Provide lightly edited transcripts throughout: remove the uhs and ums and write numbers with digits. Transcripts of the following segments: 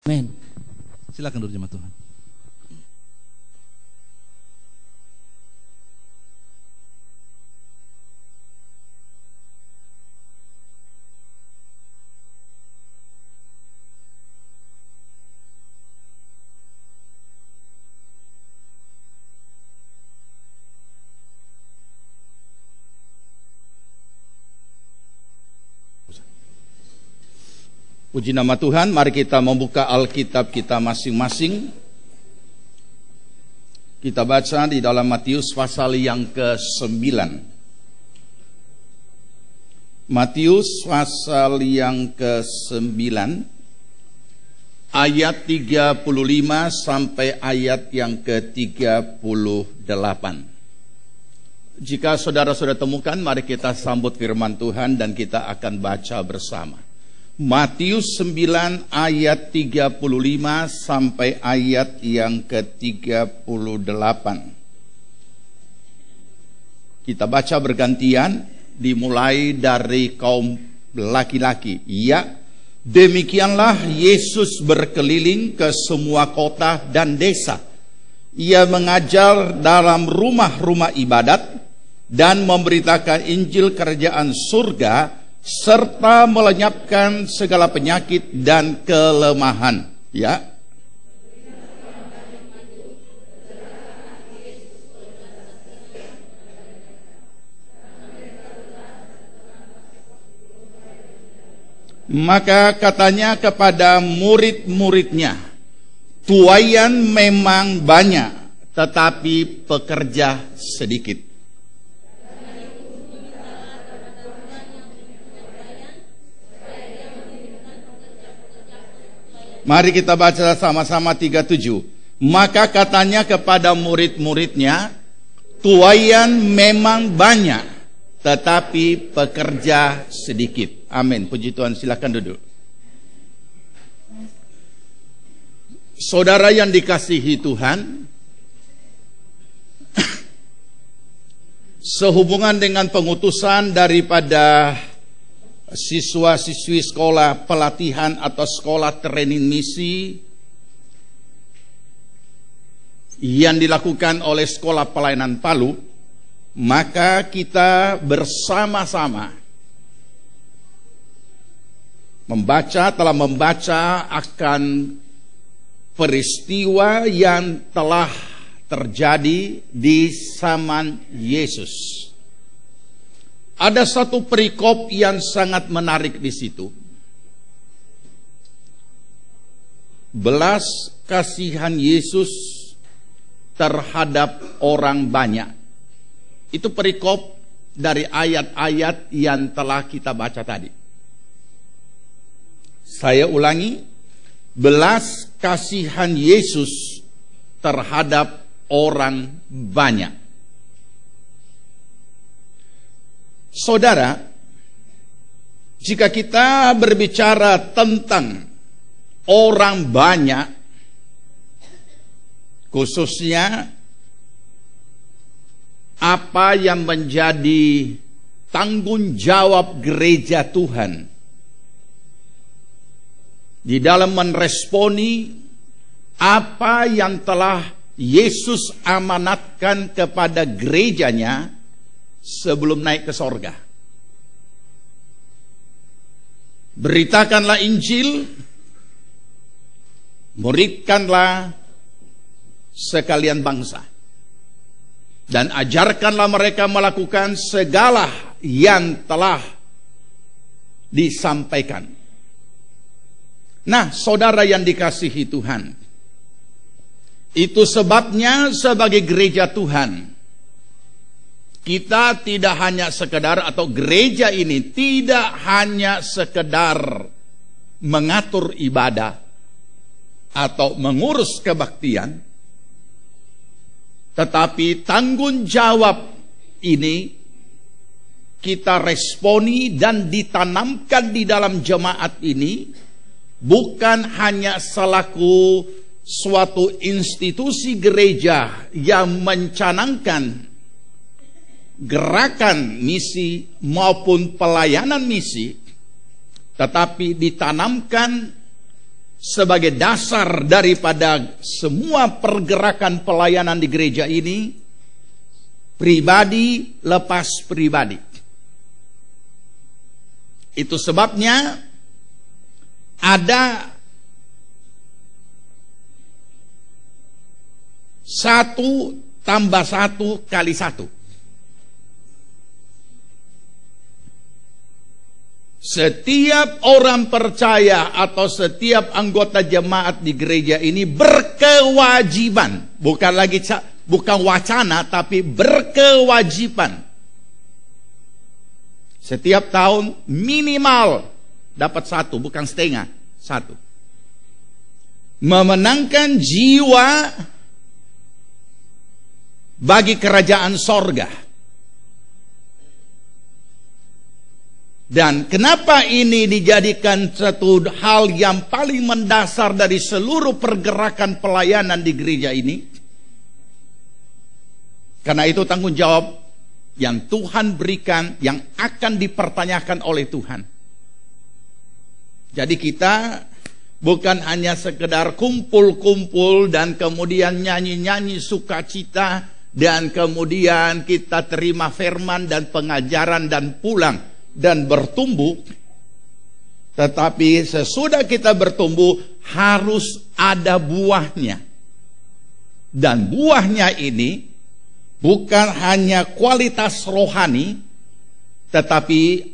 Amin. Silakan dulu jemaat Tuhan. Puji nama Tuhan, mari kita membuka Alkitab kita masing-masing. Kita baca di dalam Matius pasal yang ke-9. Matius pasal yang ke-9 ayat 35 sampai ayat yang ke-38. Jika saudara sudah temukan, mari kita sambut firman Tuhan dan kita akan baca bersama. Matius 9 ayat 35 sampai ayat yang ke-38. Kita baca bergantian, dimulai dari kaum laki-laki. Ya, demikianlah Yesus berkeliling ke semua kota dan desa. Ia mengajar dalam rumah-rumah ibadat dan memberitakan Injil kerajaan surga, serta melenyapkan segala penyakit dan kelemahan. Ya. Maka katanya kepada murid-muridnya, tuaian memang banyak, tetapi pekerja sedikit. Mari kita baca sama-sama 37. Maka katanya kepada murid-muridnya, tuaian memang banyak, tetapi pekerja sedikit. Amin. Puji Tuhan, silakan duduk. Saudara yang dikasihi Tuhan, sehubungan dengan pengutusan daripada siswa-siswi sekolah pelatihan atau sekolah training misi yang dilakukan oleh Sekolah Pelayanan Palu, maka kita bersama-sama telah membaca akan peristiwa yang telah terjadi di zaman Yesus. Ada satu perikop yang sangat menarik di situ. Belas kasihan Yesus terhadap orang banyak. Itu perikop dari ayat-ayat yang telah kita baca tadi. Saya ulangi, belas kasihan Yesus terhadap orang banyak. Saudara, jika kita berbicara tentang orang banyak, khususnya apa yang menjadi tanggung jawab gereja Tuhan di dalam meresponi apa yang telah Yesus amanatkan kepada gerejanya sebelum naik ke sorga. Beritakanlah Injil, muridkanlah sekalian bangsa, dan ajarkanlah mereka melakukan segala yang telah disampaikan. Nah, saudara yang dikasihi Tuhan, itu sebabnya sebagai gereja Tuhan, kita tidak hanya sekedar, atau gereja ini tidak hanya sekedar mengatur ibadah atau mengurus kebaktian, tetapi tanggung jawab ini kita responi dan ditanamkan di dalam jemaat ini bukan hanya selaku suatu institusi gereja yang mencanangkan gerakan misi maupun pelayanan misi, tetapi ditanamkan sebagai dasar daripada semua pergerakan pelayanan di gereja ini, pribadi lepas pribadi. Itu sebabnya ada 1 tambah 1 kali 1. Setiap orang percaya atau setiap anggota jemaat di gereja ini berkewajiban, bukan wacana, tapi berkewajiban. Setiap tahun minimal dapat 1, bukan setengah, 1. Memenangkan jiwa bagi kerajaan sorga. Dan kenapa ini dijadikan satu hal yang paling mendasar dari seluruh pergerakan pelayanan di gereja ini? Karena itu tanggung jawab yang Tuhan berikan, yang akan dipertanyakan oleh Tuhan. Jadi kita bukan hanya sekedar kumpul-kumpul dan kemudian nyanyi-nyanyi sukacita, dan kemudian kita terima firman dan pengajaran dan pulang dan bertumbuh. Tetapi sesudah kita bertumbuh harus ada buahnya. Dan buahnya ini bukan hanya kualitas rohani, tetapi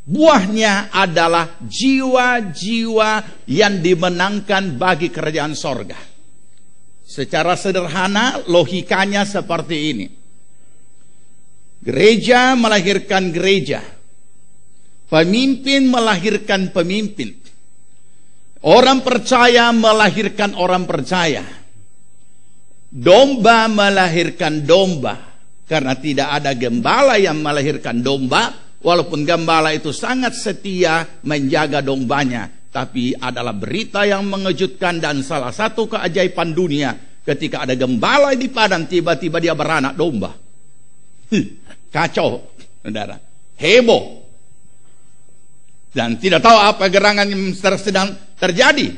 buahnya adalah jiwa-jiwa yang dimenangkan bagi kerajaan sorga. Secara sederhana logikanya seperti ini. Gereja melahirkan gereja, pemimpin melahirkan pemimpin, orang percaya melahirkan orang percaya, domba melahirkan domba. Karena tidak ada gembala yang melahirkan domba, walaupun gembala itu sangat setia menjaga dombanya. Tapi adalah berita yang mengejutkan dan salah satu keajaiban dunia, ketika ada gembala di padang, tiba-tiba dia beranak domba. Kacau, saudara, heboh, dan tidak tahu apa gerangan yang sedang terjadi.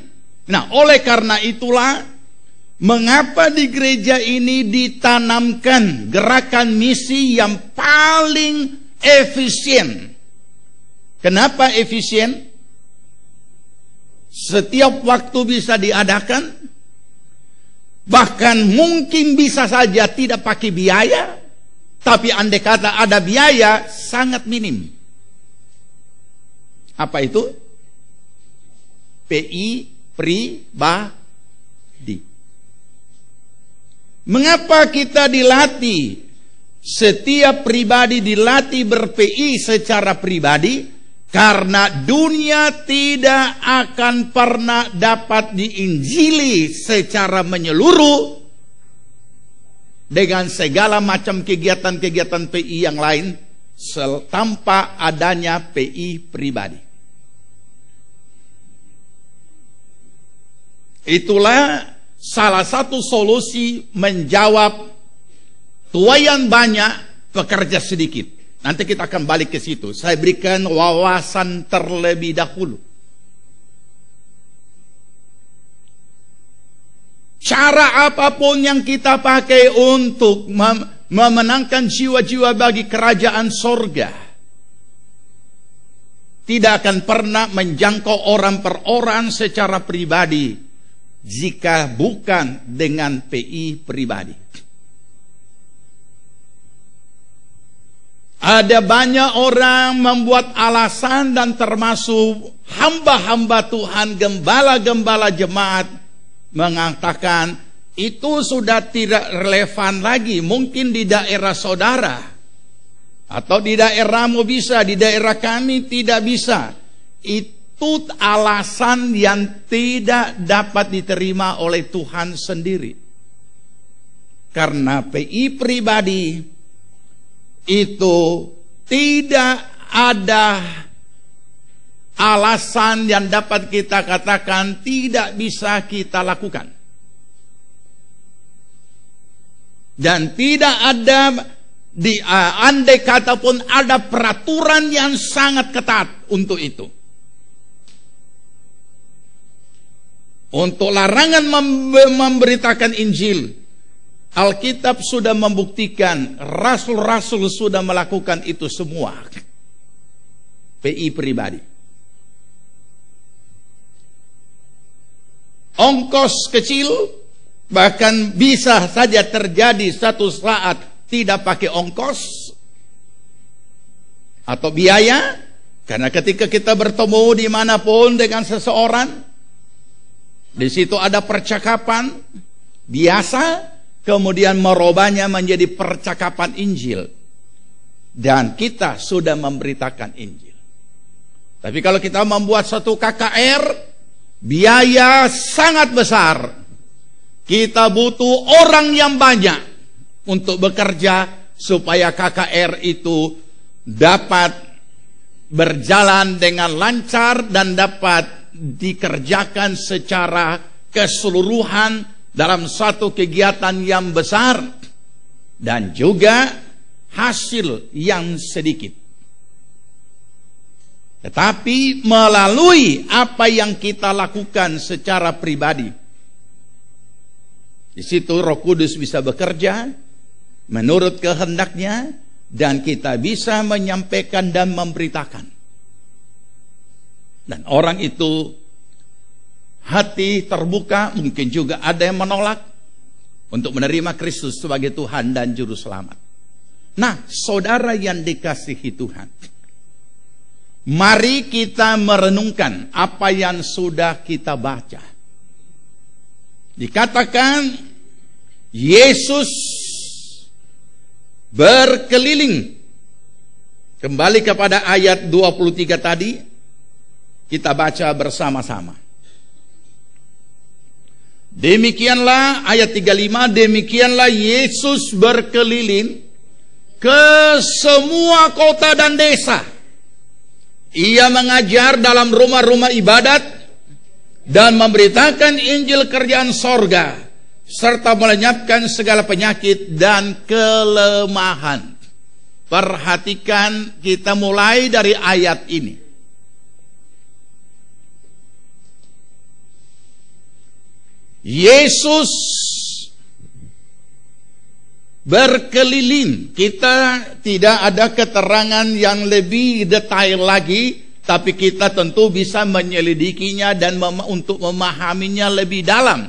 Nah, oleh karena itulah mengapa di gereja ini ditanamkan gerakan misi yang paling efisien. Kenapa efisien? Setiap waktu bisa diadakan, bahkan mungkin bisa saja tidak pakai biaya. Tapi andai kata ada biaya, sangat minim. Apa itu? PI pribadi. Mengapa kita dilatih? Setiap pribadi dilatih ber-PI secara pribadi, karena dunia tidak akan pernah dapat diinjili secara menyeluruh dengan segala macam kegiatan-kegiatan PI yang lain tanpa adanya PI pribadi. Itulah salah satu solusi menjawab tuaian banyak, pekerja sedikit. Nanti kita akan balik ke situ. Saya berikan wawasan terlebih dahulu. Cara apapun yang kita pakai untuk memenangkan jiwa-jiwa bagi kerajaan sorga, tidak akan pernah menjangkau orang per orang secara pribadi, jika bukan dengan PI pribadi. Ada banyak orang membuat alasan, dan termasuk hamba-hamba Tuhan, gembala-gembala jemaat, mengatakan itu sudah tidak relevan lagi. Mungkin di daerah saudara atau di daerahmu bisa, di daerah kami tidak bisa. Itu alasan yang tidak dapat diterima oleh Tuhan sendiri. Karena PI pribadi itu tidak ada alasan yang dapat kita katakan tidak bisa kita lakukan. Dan tidak ada andai kata pun ada peraturan yang sangat ketat untuk itu. Untuk larangan memberitakan Injil, Alkitab sudah membuktikan, rasul-rasul sudah melakukan itu semua. PI pribadi. Ongkos kecil, bahkan bisa saja terjadi satu saat tidak pakai ongkos atau biaya, karena ketika kita bertemu dimanapun dengan seseorang, di situ ada percakapan biasa, kemudian merubahnya menjadi percakapan Injil, dan kita sudah memberitakan Injil. Tapi kalau kita membuat satu KKR, biaya sangat besar. Kita butuh orang yang banyak untuk bekerja supaya KKR itu dapat berjalan dengan lancar dan dapat dikerjakan secara keseluruhan dalam satu kegiatan yang besar dan juga hasil yang sedikit. Tetapi melalui apa yang kita lakukan secara pribadi, di situ Roh Kudus bisa bekerja menurut kehendaknya, dan kita bisa menyampaikan dan memberitakan. Dan orang itu hati terbuka, mungkin juga ada yang menolak untuk menerima Kristus sebagai Tuhan dan Juru Selamat. Nah, saudara yang dikasihi Tuhan, mari kita merenungkan apa yang sudah kita baca. Dikatakan Yesus berkeliling. Kembali kepada ayat 23 tadi, kita baca bersama-sama. Demikianlah ayat 35, demikianlah Yesus berkeliling ke semua kota dan desa. Ia mengajar dalam rumah-rumah ibadat dan memberitakan Injil kerajaan sorga, serta melenyapkan segala penyakit dan kelemahan. Perhatikan, kita mulai dari ayat ini. Yesus berkeliling. Kita tidak ada keterangan yang lebih detail lagi, tapi kita tentu bisa menyelidikinya dan untuk memahaminya lebih dalam.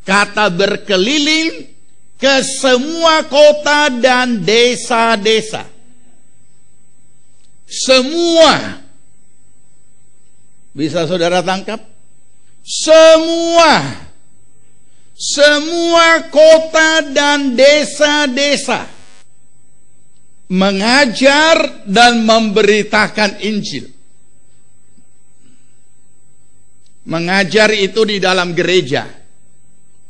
Kata berkeliling ke semua kota dan desa-desa. Semua. Bisa saudara tangkap? Semua kota dan desa-desa mengajar dan memberitakan Injil. Mengajar itu di dalam gereja,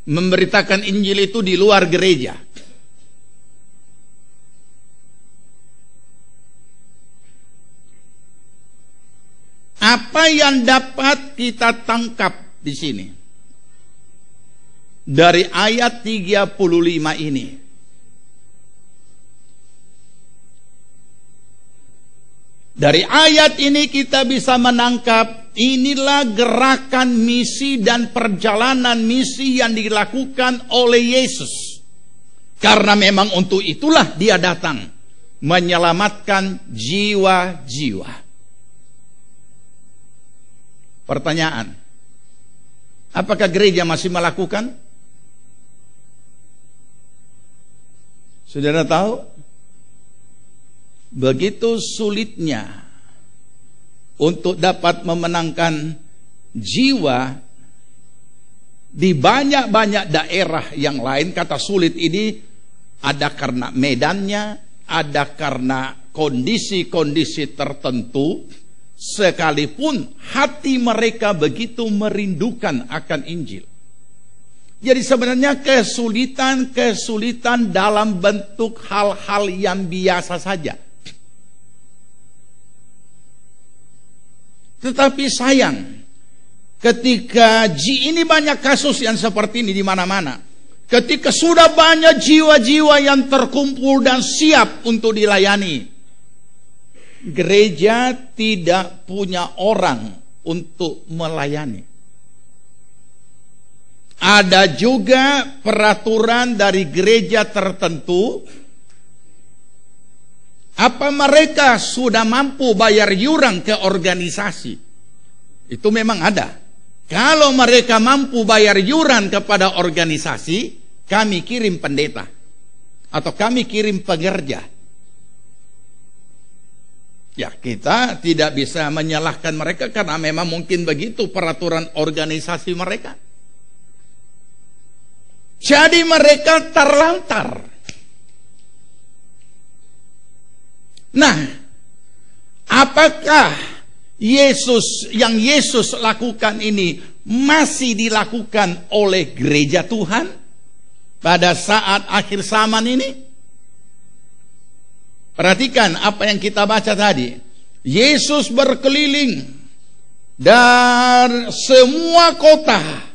memberitakan Injil itu di luar gereja. Apa yang dapat kita tangkap di sini dari ayat 35 ini? Dari ayat ini kita bisa menangkap inilah gerakan misi dan perjalanan misi yang dilakukan oleh Yesus. Karena memang untuk itulah dia datang, menyelamatkan jiwa-jiwa. Pertanyaan, apakah gereja masih melakukan? Saudara tahu, begitu sulitnya untuk dapat memenangkan jiwa di banyak-banyak daerah yang lain. Kata sulit ini ada karena medannya, ada karena kondisi-kondisi tertentu, sekalipun hati mereka begitu merindukan akan Injil. Jadi sebenarnya kesulitan dalam bentuk hal-hal yang biasa saja. Tetapi sayang, ketika ini banyak kasus yang seperti ini di mana-mana. Ketika sudah banyak jiwa-jiwa yang terkumpul dan siap untuk dilayani, gereja tidak punya orang untuk melayani. Ada juga peraturan dari gereja tertentu. Apa mereka sudah mampu bayar iuran ke organisasi? Itu memang ada. Kalau mereka mampu bayar iuran kepada organisasi, kami kirim pendeta atau kami kirim pekerja. Ya, kita tidak bisa menyalahkan mereka karena memang mungkin begitu peraturan organisasi mereka. Jadi mereka terlantar. Nah, apakah yang Yesus lakukan ini masih dilakukan oleh gereja Tuhan pada saat akhir zaman ini? Perhatikan apa yang kita baca tadi. Yesus berkeliling dari semua kota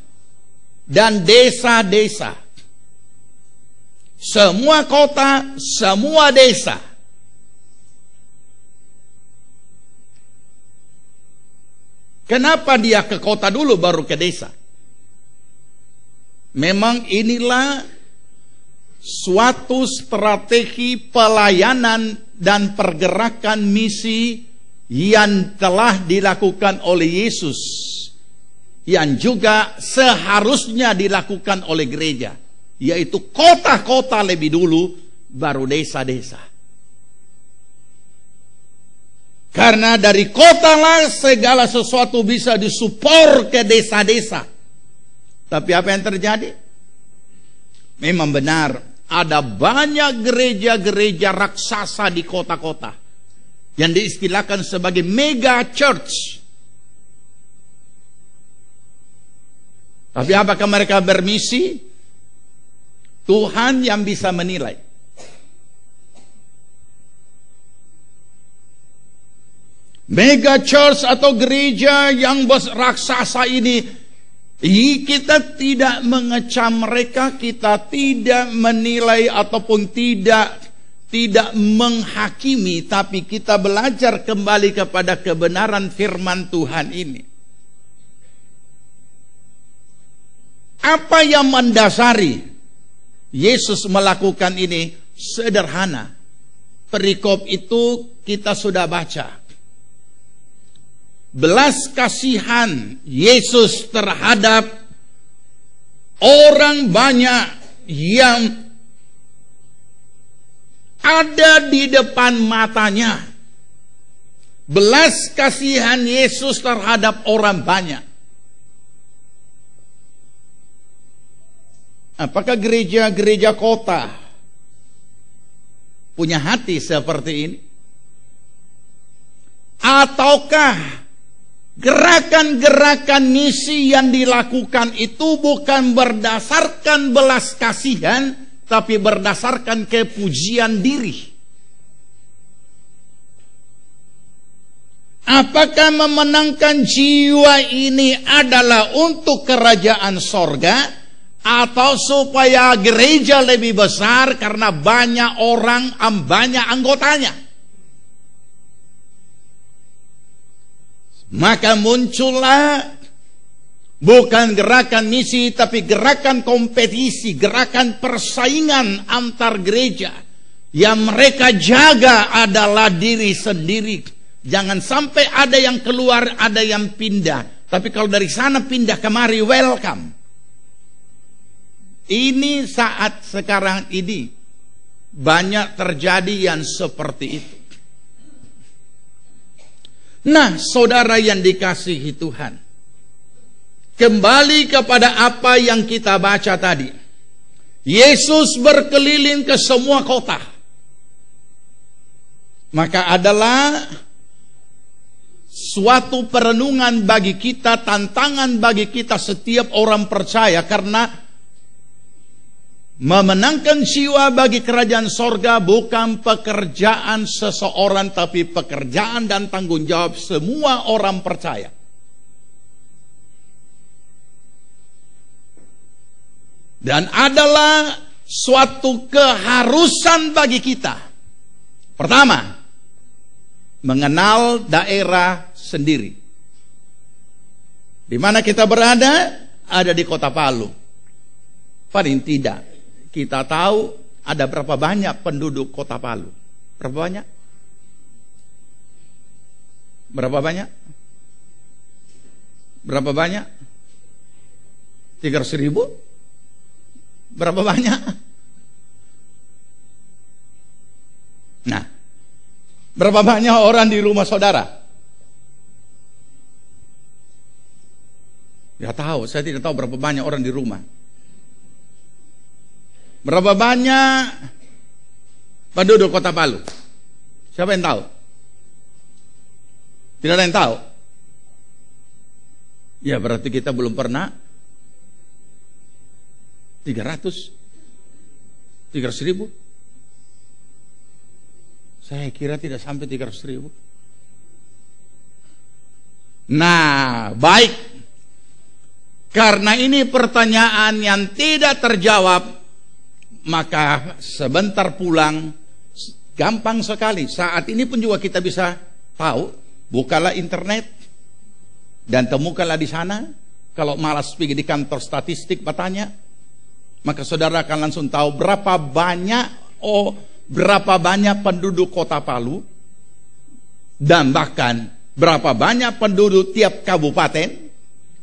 dan desa-desa. Semua kota, semua desa. Kenapa dia ke kota dulu baru ke desa? Memang inilah suatu strategi pelayanan dan pergerakan misi yang telah dilakukan oleh Yesus, yang juga seharusnya dilakukan oleh gereja, yaitu kota-kota lebih dulu, baru desa-desa. Karena dari kota lah segala sesuatu bisa disupport ke desa-desa. Tapi apa yang terjadi? Memang benar, ada banyak gereja-gereja raksasa di kota-kota yang diistilahkan sebagai mega church. Tapi apakah mereka bermisi? Tuhan yang bisa menilai. Mega church atau gereja yang raksasa ini, kita tidak mengecam mereka, kita tidak menilai ataupun tidak menghakimi, tapi kita belajar kembali kepada kebenaran firman Tuhan ini. Apa yang mendasari Yesus melakukan ini? Sederhana. Perikop itu kita sudah baca. Belas kasihan Yesus terhadap orang banyak yang ada di depan matanya. Belas kasihan Yesus terhadap orang banyak. Apakah gereja-gereja kota punya hati seperti ini? Ataukah gerakan-gerakan misi yang dilakukan itu bukan berdasarkan belas kasihan, tapi berdasarkan kepujian diri? Apakah memenangkan jiwa ini adalah untuk kerajaan sorga, atau supaya gereja lebih besar karena banyak orang, banyak anggotanya? Maka muncullah bukan gerakan misi, tapi gerakan kompetisi, gerakan persaingan antar gereja. Yang mereka jaga adalah diri sendiri. Jangan sampai ada yang keluar, ada yang pindah. Tapi kalau dari sana pindah kemari, welcome. Ini saat sekarang ini banyak terjadi yang seperti itu. Nah, saudara yang dikasihi Tuhan, kembali kepada apa yang kita baca tadi. Yesus berkeliling ke semua kota. Maka adalah suatu perenungan bagi kita, tantangan bagi kita setiap orang percaya, karena memenangkan jiwa bagi kerajaan sorga bukan pekerjaan seseorang, tapi pekerjaan dan tanggung jawab semua orang percaya. Dan adalah suatu keharusan bagi kita. Pertama, mengenal daerah sendiri. Di mana kita berada? Ada di Kota Palu. Paling tidak kita tahu ada berapa banyak penduduk kota Palu. Berapa banyak? Berapa banyak? Berapa banyak? 300.000? Berapa banyak? Nah, berapa banyak orang di rumah saudara? Ya tahu, saya tidak tahu berapa banyak orang di rumah. Berapa banyak penduduk kota Palu? Siapa yang tahu? Tidak ada yang tahu. Ya berarti kita belum pernah 300.000. Saya kira tidak sampai 300.000. Nah, baik. Karena ini pertanyaan yang tidak terjawab, maka sebentar pulang, gampang sekali. Saat ini pun juga kita bisa tahu. Bukalah internet dan temukanlah di sana. Kalau malas pergi di kantor statistik bertanya, maka saudara akan langsung tahu berapa banyak penduduk kota Palu, dan bahkan berapa banyak penduduk tiap kabupaten,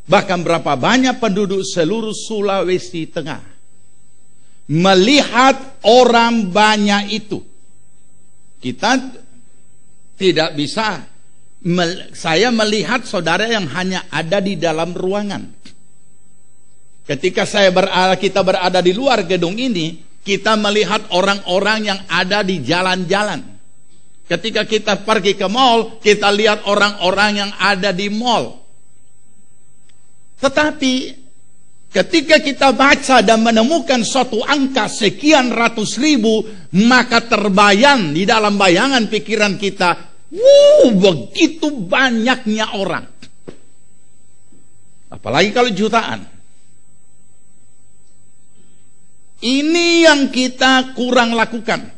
bahkan berapa banyak penduduk seluruh Sulawesi Tengah. Melihat orang banyak itu, kita tidak bisa. Saya melihat saudara yang hanya ada di dalam ruangan. Ketika kita berada di luar gedung ini, kita melihat orang-orang yang ada di jalan-jalan. Ketika kita pergi ke mall, kita lihat orang-orang yang ada di mall. Tetapi ketika kita baca dan menemukan suatu angka sekian ratus ribu, maka terbayang di dalam bayangan pikiran kita, begitu banyaknya orang. Apalagi kalau jutaan. Ini yang kita kurang lakukan.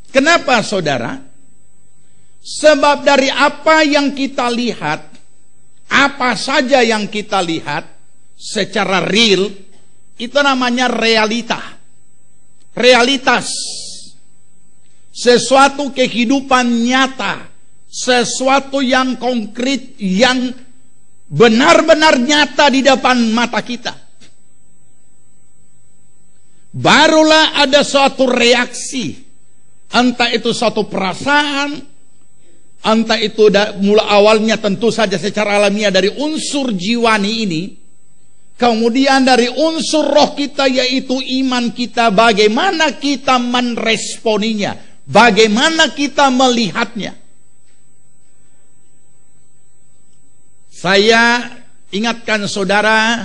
Kenapa saudara? Sebab dari apa yang kita lihat, apa saja yang kita lihat secara real, itu namanya realita. Realitas. Sesuatu kehidupan nyata, sesuatu yang konkret, yang benar-benar nyata di depan mata kita. Barulah ada suatu reaksi, entah itu suatu perasaan, entah itu mula awalnya tentu saja secara alamiah dari unsur jiwani ini, kemudian dari unsur roh kita yaitu iman kita, bagaimana kita meresponinya, bagaimana kita melihatnya. Saya ingatkan saudara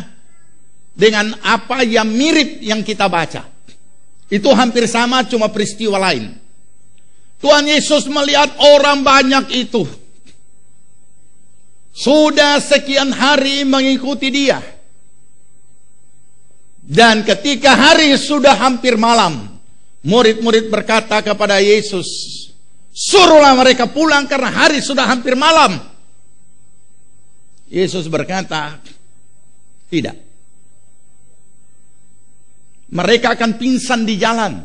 dengan apa yang mirip yang kita baca. Itu hampir sama, cuma peristiwa lain. Tuhan Yesus melihat orang banyak itu. Sudah sekian hari mengikuti dia. Dan ketika hari sudah hampir malam, murid-murid berkata kepada Yesus, suruhlah mereka pulang karena hari sudah hampir malam. Yesus berkata, tidak. Mereka akan pingsan di jalan.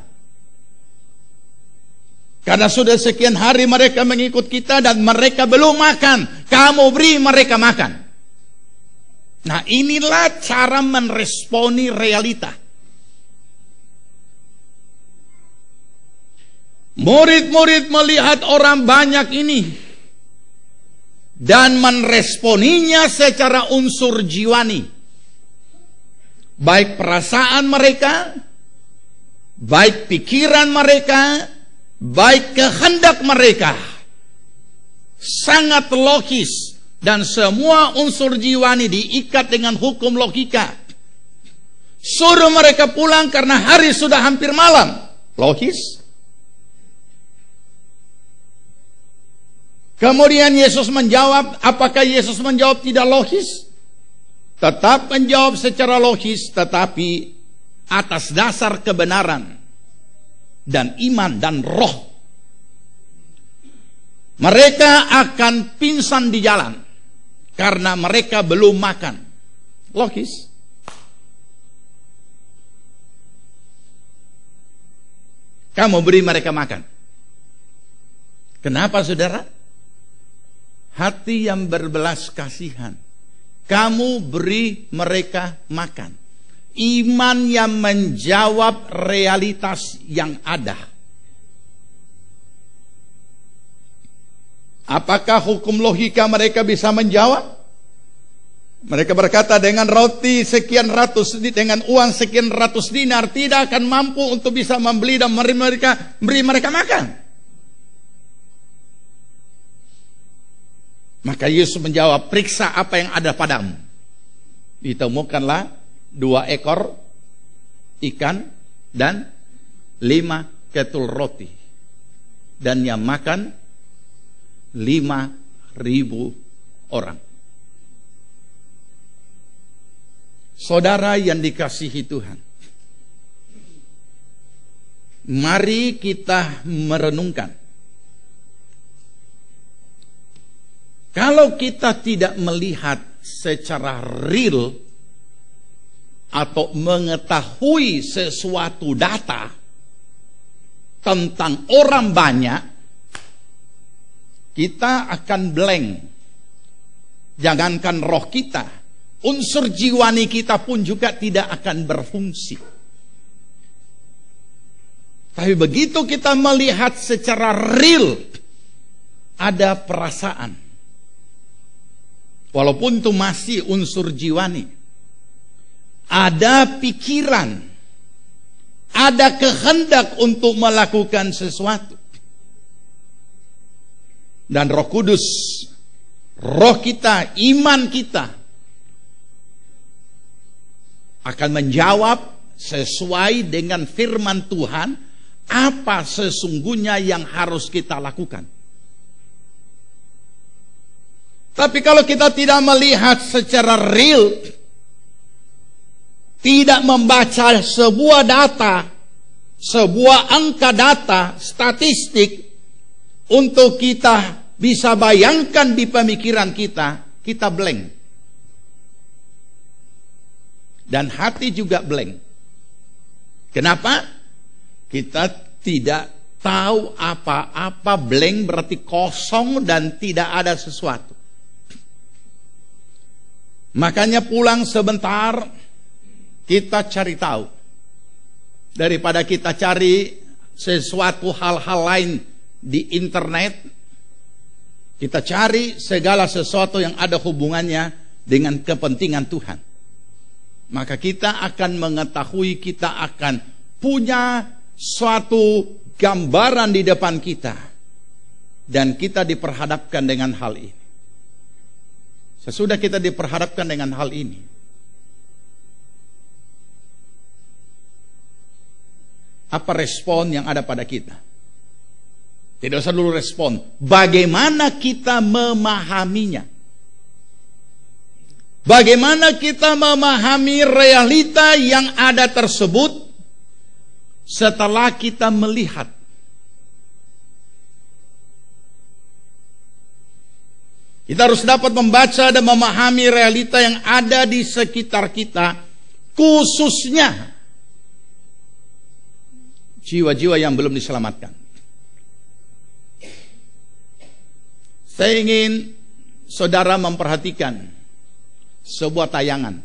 Karena sudah sekian hari mereka mengikut kita dan mereka belum makan. Kamu beri mereka makan. Nah, inilah cara meresponi realita. Murid-murid melihat orang banyak ini dan meresponinya secara unsur jiwani. Baik perasaan mereka, baik pikiran mereka, baik kehendak mereka. Sangat logis dan semua unsur jiwani diikat dengan hukum logika. Suruh mereka pulang karena hari sudah hampir malam. Logis. Kemudian Yesus menjawab, apakah Yesus menjawab tidak logis? Tetap menjawab secara logis, tetapi atas dasar kebenaran dan iman dan roh. Mereka akan pingsan di jalan karena mereka belum makan. Logis. Kamu beri mereka makan. Kenapa saudara? Hati yang berbelas kasihan. Kamu beri mereka makan. Iman yang menjawab realitas yang ada. Apakah hukum logika mereka bisa menjawab? Mereka berkata, dengan roti sekian ratus, dengan uang sekian ratus dinar, tidak akan mampu untuk bisa membeli dan beri mereka makan. Maka Yesus menjawab, periksa apa yang ada padamu. Ditemukanlah 2 ekor ikan dan 5 ketul roti. Dan yang makan 5.000 orang. Saudara yang dikasihi Tuhan, mari kita merenungkan. Kalau kita tidak melihat secara real atau mengetahui sesuatu data tentang orang banyak, kita akan blank. Jangankan roh kita, unsur jiwani kita pun juga tidak akan berfungsi. Tapi begitu kita melihat secara real, ada perasaan. Walaupun itu masih unsur jiwani. Ada pikiran. Ada kehendak untuk melakukan sesuatu. Dan Roh Kudus, roh kita, iman kita akan menjawab sesuai dengan firman Tuhan apa sesungguhnya yang harus kita lakukan. Tapi kalau kita tidak melihat secara real, tidak membaca sebuah data, sebuah angka data, statistik, untuk kita bisa bayangkan di pemikiran kita, kita blank. Dan hati juga blank. Kenapa? Kita tidak tahu apa-apa, blank berarti kosong dan tidak ada sesuatu. Makanya pulang sebentar, kita cari tahu. Daripada kita cari sesuatu hal-hal lain di internet, kita cari segala sesuatu yang ada hubungannya dengan kepentingan Tuhan. Maka kita akan mengetahui, kita akan punya suatu gambaran di depan kita. Dan kita diperhadapkan dengan hal ini. Sesudah kita diperhadapkan dengan hal ini, apa respon yang ada pada kita? Tidak usah dulu respon. Bagaimana kita memahaminya? Bagaimana kita memahami realita yang ada tersebut setelah kita melihat? Kita harus dapat membaca dan memahami realita yang ada di sekitar kita, khususnya jiwa-jiwa yang belum diselamatkan. Saya ingin saudara memperhatikan sebuah tayangan.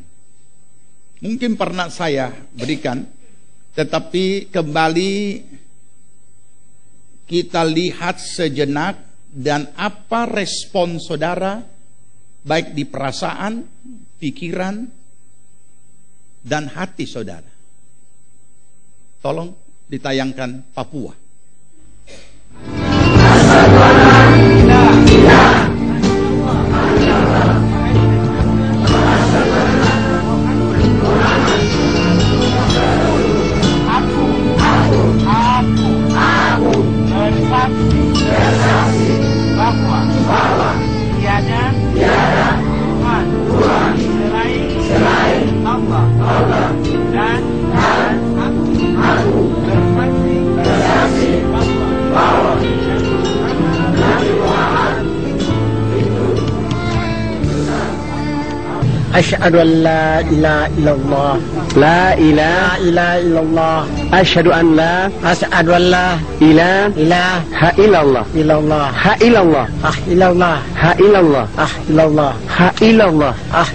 Mungkin pernah saya berikan, tetapi kembali kita lihat sejenak. Dan apa respon saudara, baik di perasaan, pikiran, dan hati saudara. Tolong ditayangkan Papua. Bahwa tiada Tuhan selain Allah, dan aku bersaksi Asyhadu an la ilaha illallah. La ilaha illallah. Asyhadu an la Asyhadu an la ilaha illallah. illallah. Ha illallah. Illallah. Ha illallah. Illallah. Ha illallah.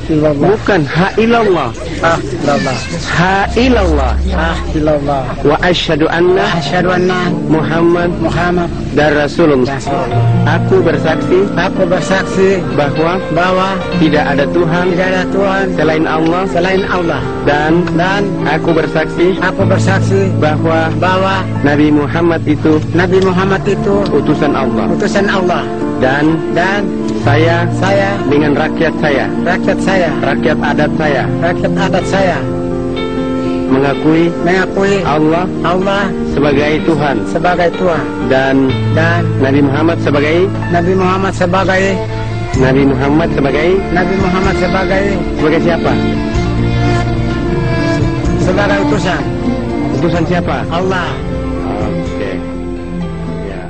Illallah. Bukan ha illallah. Illallah. Ha illallah. Illallah. Wa asyhadu anna Asyhadu anna Muhammad dan Rasulullah. Aku bersaksi bahwa tidak ada Tuhan selain Allah, dan aku bersaksi bahwa Nabi Muhammad itu utusan Allah, dan saya dengan rakyat adat saya mengakui Allah sebagai Tuhan, dan Nabi Muhammad sebagai siapa? Sebagai Utusan siapa? Allah. Oke. Ya.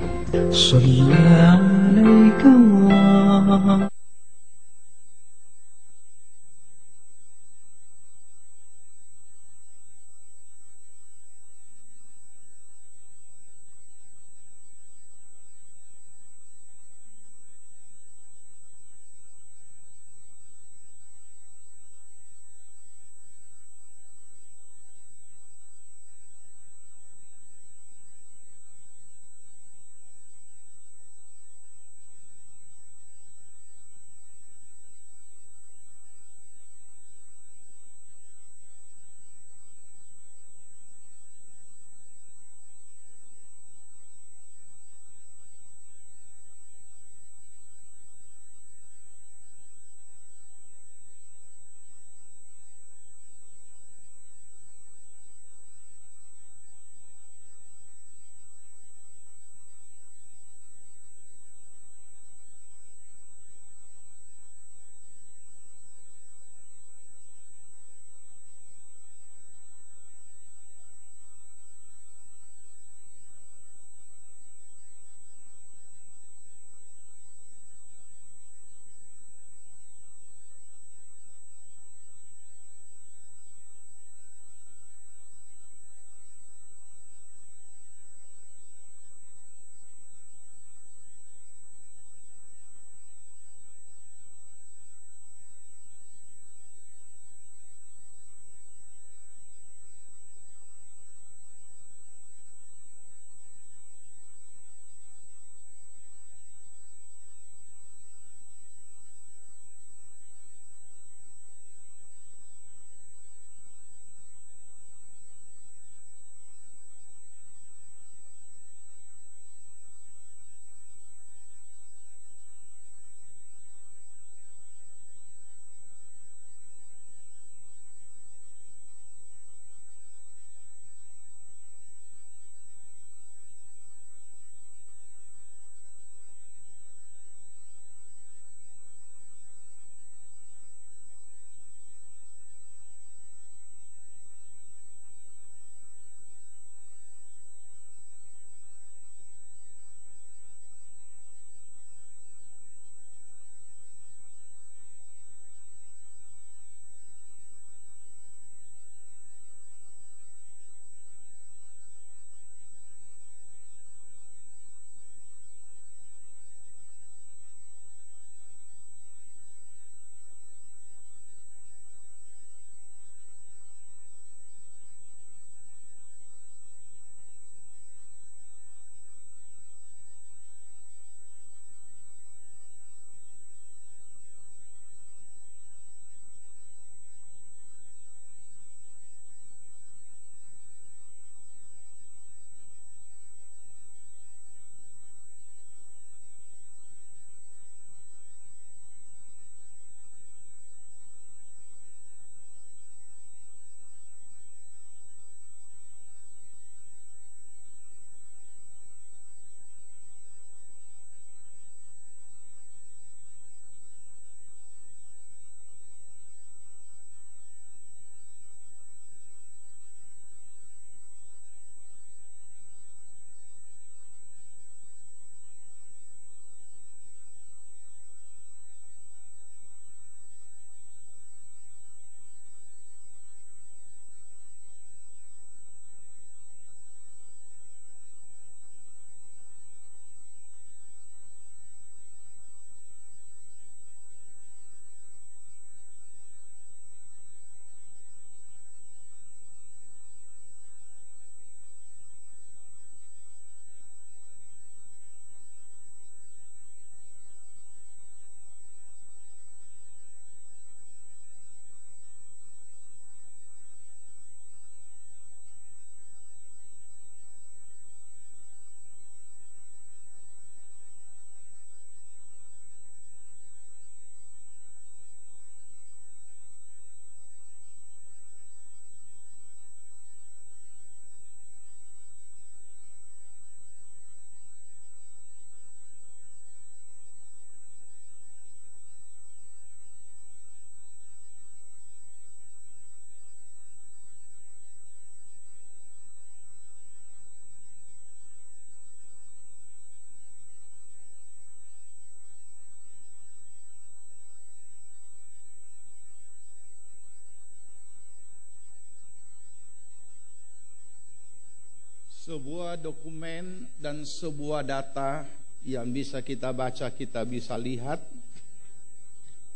Sebuah dokumen dan sebuah data yang bisa kita baca, kita bisa lihat,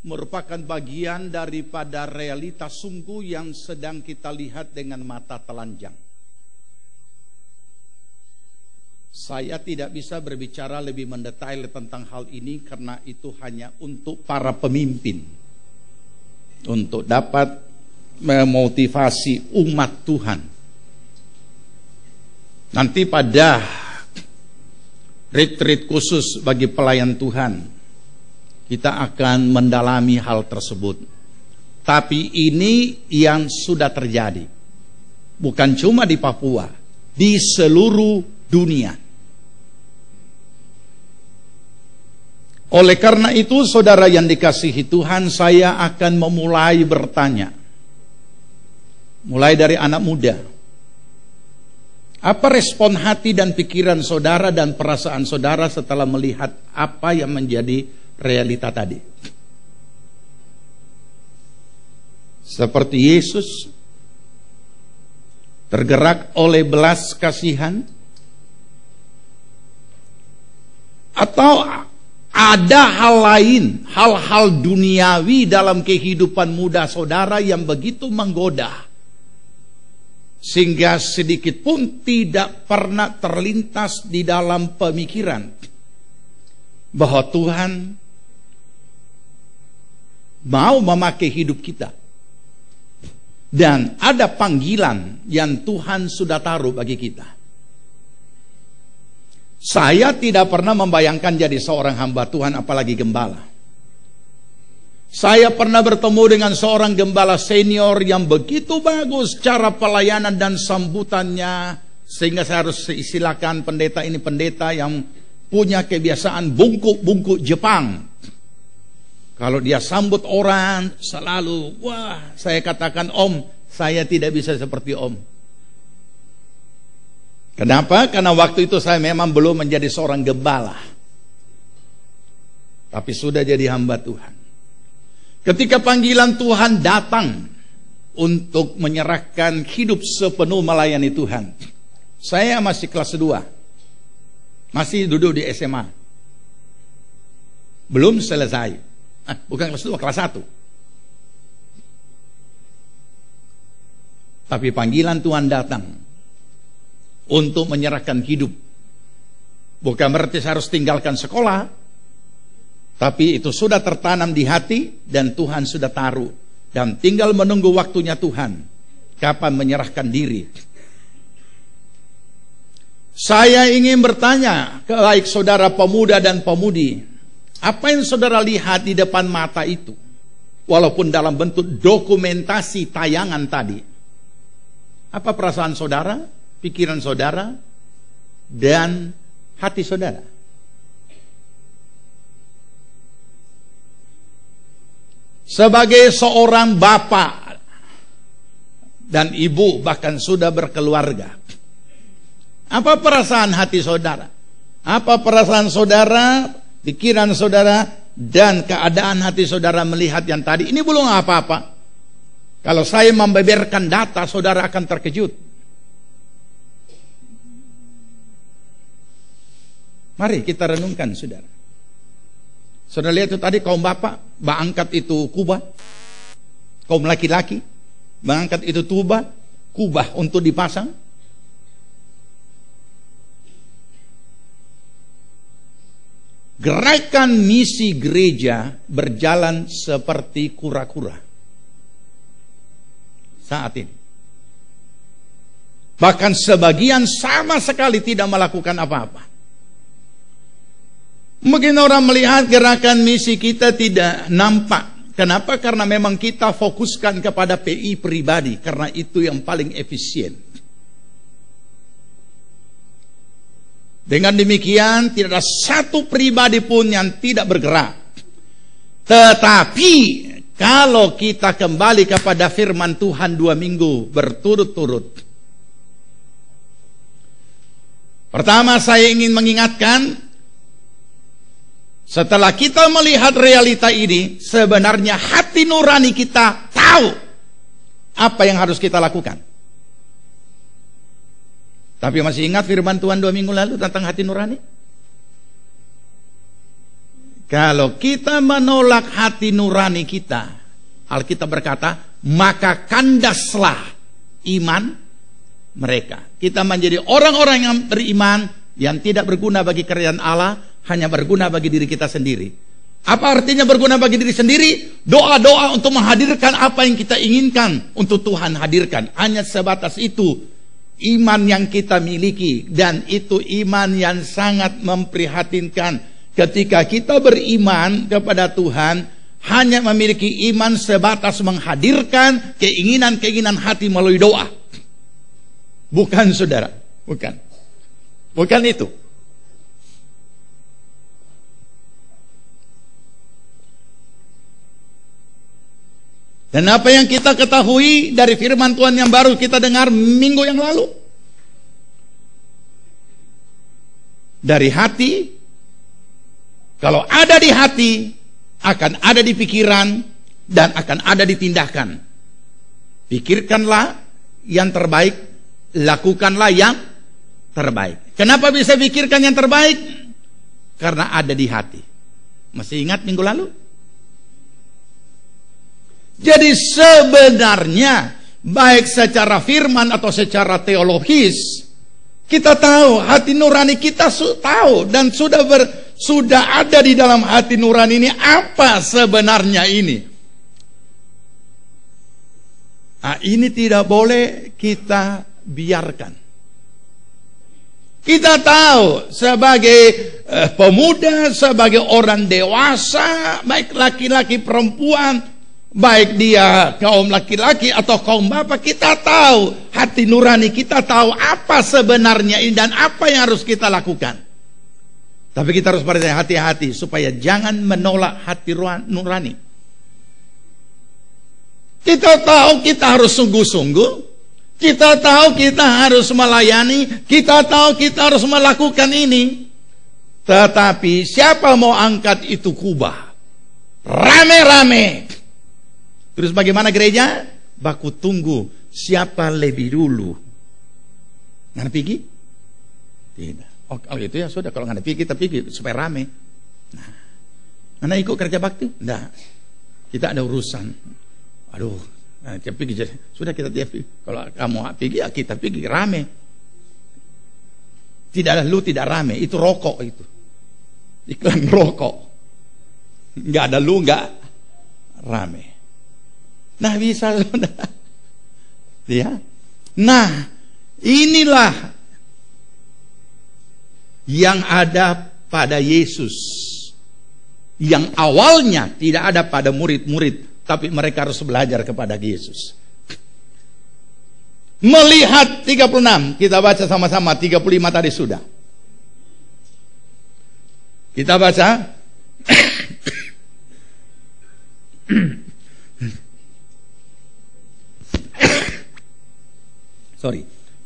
merupakan bagian daripada realitas sungguh yang sedang kita lihat dengan mata telanjang. Saya tidak bisa berbicara lebih mendetail tentang hal ini karena itu hanya untuk para pemimpin, untuk dapat memotivasi umat Tuhan. Nanti pada retreat khusus bagi pelayan Tuhan, kita akan mendalami hal tersebut. Tapi ini yang sudah terjadi, bukan cuma di Papua, di seluruh dunia. Oleh karena itu, saudara yang dikasihi Tuhan, saya akan memulai bertanya, mulai dari anak muda. Apa respon hati dan pikiran saudara dan perasaan saudara setelah melihat apa yang menjadi realita tadi? Seperti Yesus tergerak oleh belas kasihan, atau ada hal lain, hal-hal duniawi dalam kehidupan muda saudara yang begitu menggoda, sehingga sedikit pun tidak pernah terlintas di dalam pemikiran bahwa Tuhan mau memakai hidup kita, dan ada panggilan yang Tuhan sudah taruh bagi kita. Saya tidak pernah membayangkan jadi seorang hamba Tuhan, apalagi gembala. Saya pernah bertemu dengan seorang gembala senior yang begitu bagus cara pelayanan dan sambutannya, sehingga saya harus istilahkan pendeta ini pendeta yang punya kebiasaan bungkuk-bungkuk Jepang. Kalau dia sambut orang selalu, wah, saya katakan, Om, saya tidak bisa seperti Om. Kenapa? Karena waktu itu saya memang belum menjadi seorang gembala, tapi sudah jadi hamba Tuhan. Ketika panggilan Tuhan datang untuk menyerahkan hidup sepenuh melayani Tuhan, saya masih kelas 2, masih duduk di SMA, belum selesai. Bukan kelas 2, kelas 1. Tapi panggilan Tuhan datang untuk menyerahkan hidup. Bukan berarti saya harus tinggalkan sekolah, tapi itu sudah tertanam di hati dan Tuhan sudah taruh, dan tinggal menunggu waktunya Tuhan kapan menyerahkan diri. Saya ingin bertanya ke baik saudara pemuda dan pemudi, apa yang saudara lihat di depan mata itu, walaupun dalam bentuk dokumentasi tayangan tadi? Apa perasaan saudara, pikiran saudara, dan hati saudara? Sebagai seorang bapak dan ibu, bahkan sudah berkeluarga, apa perasaan hati saudara? Apa perasaan saudara, pikiran saudara, dan keadaan hati saudara melihat yang tadi? Ini belum apa-apa. Kalau saya membeberkan data, saudara akan terkejut. Mari kita renungkan, saudara. Saudara lihat itu tadi, kaum bapak mengangkat itu kubah, kaum laki-laki mengangkat itu kubah untuk dipasang. Gerakan misi gereja berjalan seperti kura-kura saat ini. Bahkan sebagian sama sekali tidak melakukan apa-apa. Mungkin orang melihat gerakan misi kita tidak nampak. Kenapa? Karena memang kita fokuskan kepada PI pribadi, karena itu yang paling efisien. Dengan demikian tidak ada satu pribadi pun yang tidak bergerak. Tetapi kalau kita kembali kepada firman Tuhan 2 minggu berturut-turut, pertama saya ingin mengingatkan, setelah kita melihat realita ini, sebenarnya hati nurani kita tahu apa yang harus kita lakukan. Tapi masih ingat firman Tuhan 2 minggu lalu tentang hati nurani? Kalau kita menolak hati nurani kita, Alkitab berkata, maka kandaslah iman mereka. Kita menjadi orang-orang yang beriman, yang tidak berguna bagi kerajaan Allah, hanya berguna bagi diri kita sendiri. Apa artinya berguna bagi diri sendiri? Doa-doa untuk menghadirkan apa yang kita inginkan untuk Tuhan hadirkan. Hanya sebatas itu iman yang kita miliki, dan itu iman yang sangat memprihatinkan. Ketika kita beriman kepada Tuhan, hanya memiliki iman sebatas menghadirkan keinginan-keinginan hati melalui doa. Bukan, saudara, bukan itu. Dan apa yang kita ketahui dari firman Tuhan yang baru kita dengar minggu yang lalu, dari hati, kalau ada di hati, akan ada di pikiran, dan akan ada di tindakan. Pikirkanlah yang terbaik, lakukanlah yang terbaik. Kenapa bisa pikirkan yang terbaik? Karena ada di hati. Masih ingat minggu lalu? Jadi sebenarnya baik secara firman atau secara teologis, kita tahu hati nurani kita tahu, dan sudah ada di dalam hati nurani ini apa sebenarnya ini. Nah, ini tidak boleh kita biarkan. Kita tahu sebagai pemuda, sebagai orang dewasa, baik laki-laki perempuan, baik dia kaum laki-laki atau kaum bapak, kita tahu hati nurani, kita tahu apa sebenarnya ini dan apa yang harus kita lakukan. Tapi kita harus berhati-hati supaya jangan menolak hati nurani. Kita tahu kita harus sungguh-sungguh, kita tahu kita harus melayani, kita tahu kita harus melakukan ini. Tetapi siapa mau angkat itu kubah rame-rame? Terus bagaimana gereja? Baku tunggu siapa lebih dulu. Nggak pergi? Tidak. Oh, kalau gitu ya sudah, kalau nggak pergi kita pergi supaya rame. Nah, mana ikut kerja bakti? Nggak. Kita ada urusan. Aduh, nah, pergi sudah kita pergi. Kalau kamu pergi ya kita pergi rame. Tidak ada lu tidak rame, itu rokok itu. Iklan rokok. Nggak ada lu nggak rame. Nah, bisa saudara. Ya. Nah, inilah yang ada pada Yesus, yang awalnya tidak ada pada murid-murid, tapi mereka harus belajar kepada Yesus. Melihat 36, kita baca sama-sama. 35 tadi sudah. Kita baca.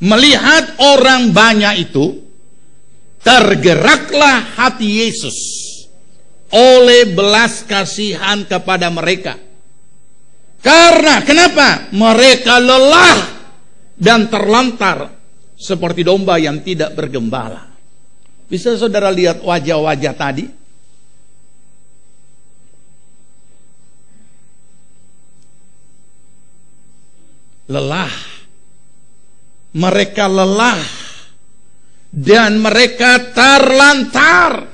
Melihat orang banyak itu, tergeraklah hati Yesus oleh belas kasihan kepada mereka. Karena kenapa? Mereka lelah dan terlantar seperti domba yang tidak bergembala. Bisa saudara lihat wajah-wajah tadi? Lelah. Mereka lelah dan mereka terlantar.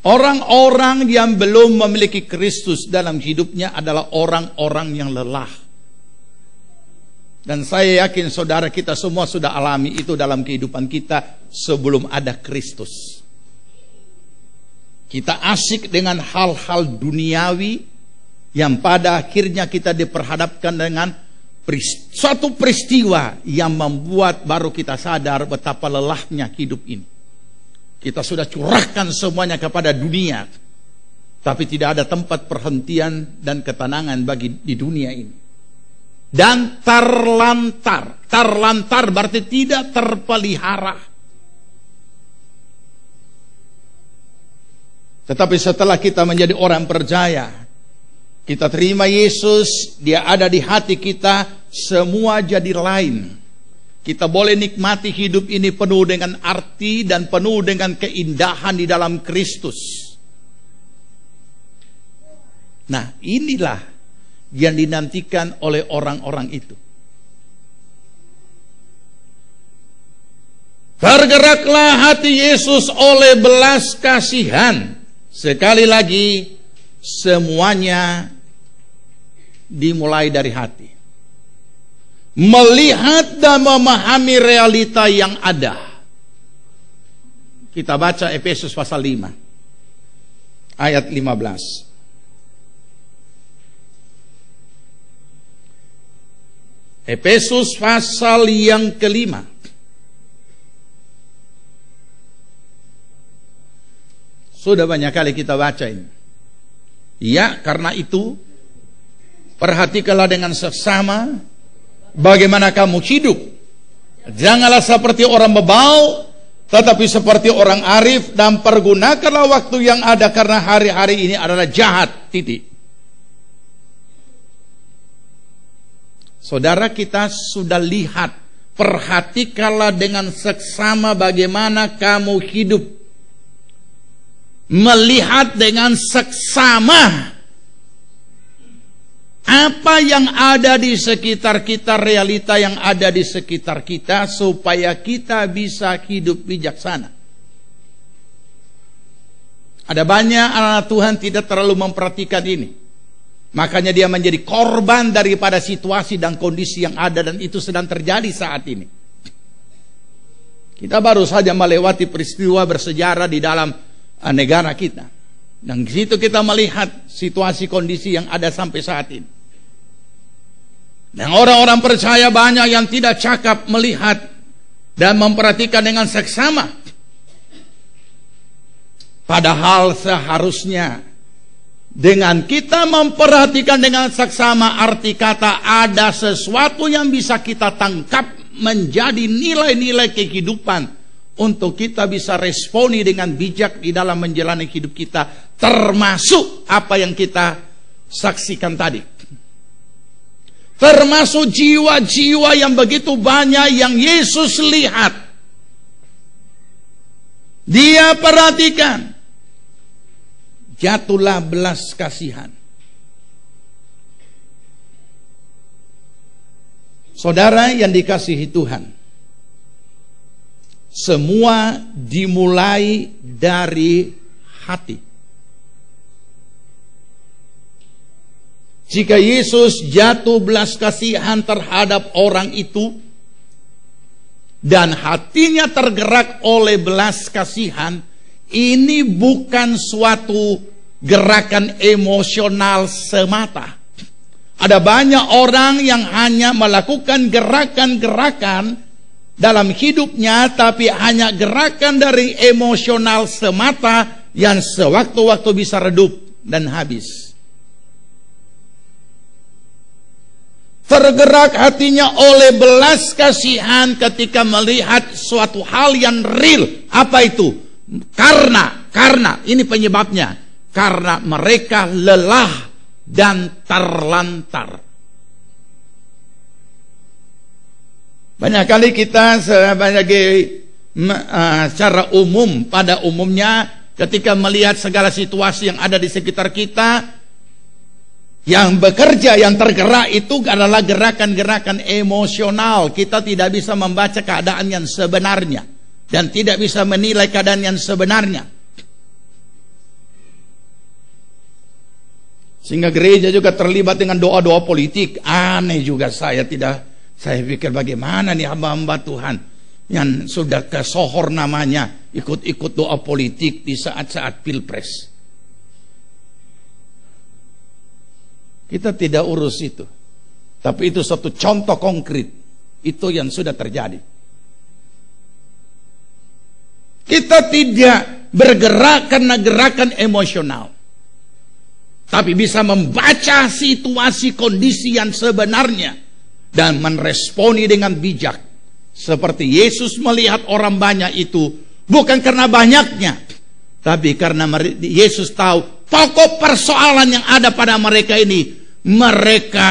Orang-orang yang belum memiliki Kristus dalam hidupnya adalah orang-orang yang lelah. Dan saya yakin saudara kita semua sudah alami itu dalam kehidupan kita sebelum ada Kristus. Kita asik dengan hal-hal duniawi yang pada akhirnya kita diperhadapkan dengan suatu peristiwa yang membuat baru kita sadar betapa lelahnya hidup ini. Kita sudah curahkan semuanya kepada dunia, tapi tidak ada tempat perhentian dan ketenangan bagi di dunia ini. Dan terlantar berarti tidak terpelihara. Tetapi setelah kita menjadi orang percaya, kita terima Yesus, Dia ada di hati kita, semua jadi lain. Kita boleh nikmati hidup ini penuh dengan arti dan penuh dengan keindahan di dalam Kristus. Nah, inilah yang dinantikan oleh orang-orang itu. Tergeraklah hati Yesus oleh belas kasihan. Sekali lagi, semuanya dimulai dari hati. Melihat dan memahami realita yang ada. Kita baca Efesus pasal 5 ayat 15. Efesus pasal yang kelima. Sudah banyak kali kita baca ini. Ya, karena itu perhatikanlah dengan seksama bagaimana kamu hidup. Janganlah seperti orang bebal, tetapi seperti orang arif, dan pergunakanlah waktu yang ada karena hari-hari ini adalah jahat. Titik. Saudara, kita sudah lihat, perhatikanlah dengan seksama bagaimana kamu hidup. Melihat dengan seksama apa yang ada di sekitar kita, realita yang ada di sekitar kita, supaya kita bisa hidup bijaksana. Ada banyak anak Tuhan tidak terlalu memperhatikan ini. Makanya dia menjadi korban daripada situasi dan kondisi yang ada, dan itu sedang terjadi saat ini. Kita baru saja melewati peristiwa bersejarah di dalam negara kita. Dan di situ kita melihat situasi kondisi yang ada sampai saat ini. Dan orang-orang percaya banyak yang tidak cakap melihat dan memperhatikan dengan seksama. Padahal seharusnya dengan kita memperhatikan dengan seksama, arti kata ada sesuatu yang bisa kita tangkap menjadi nilai-nilai kehidupan untuk kita bisa responi dengan bijak di dalam menjalani hidup kita, termasuk apa yang kita saksikan tadi. Termasuk jiwa-jiwa yang begitu banyak yang Yesus lihat. Dia perhatikan. Jatuhlah belas kasihan. Saudara yang dikasihi Tuhan, semua dimulai dari hati. Jika Yesus jatuh belas kasihan terhadap orang itu dan hatinya tergerak oleh belas kasihan, ini bukan suatu gerakan emosional semata. Ada banyak orang yang hanya melakukan gerakan-gerakan dalam hidupnya, tapi hanya gerakan dari emosional semata yang sewaktu-waktu bisa redup dan habis. Tergerak hatinya oleh belas kasihan ketika melihat suatu hal yang real. Apa itu? Karena ini penyebabnya. Karena mereka lelah dan terlantar. Banyak kali kita secara umum, pada umumnya ketika melihat segala situasi yang ada di sekitar kita, yang bekerja, yang tergerak itu adalah gerakan-gerakan emosional. Kita tidak bisa membaca keadaan yang sebenarnya dan tidak bisa menilai keadaan yang sebenarnya. Sehingga gereja juga terlibat dengan doa-doa politik. Aneh juga saya pikir bagaimana nih hamba-hamba Tuhan yang sudah kesohor namanya ikut-ikut doa politik di saat-saat pilpres. Kita tidak urus itu. Tapi itu satu contoh konkret. Itu yang sudah terjadi. Kita tidak bergerak karena gerakan emosional, tapi bisa membaca situasi kondisi yang sebenarnya dan meresponi dengan bijak. Seperti Yesus melihat orang banyak itu bukan karena banyaknya, tapi karena Yesus tahu pokok persoalan yang ada pada mereka ini. Mereka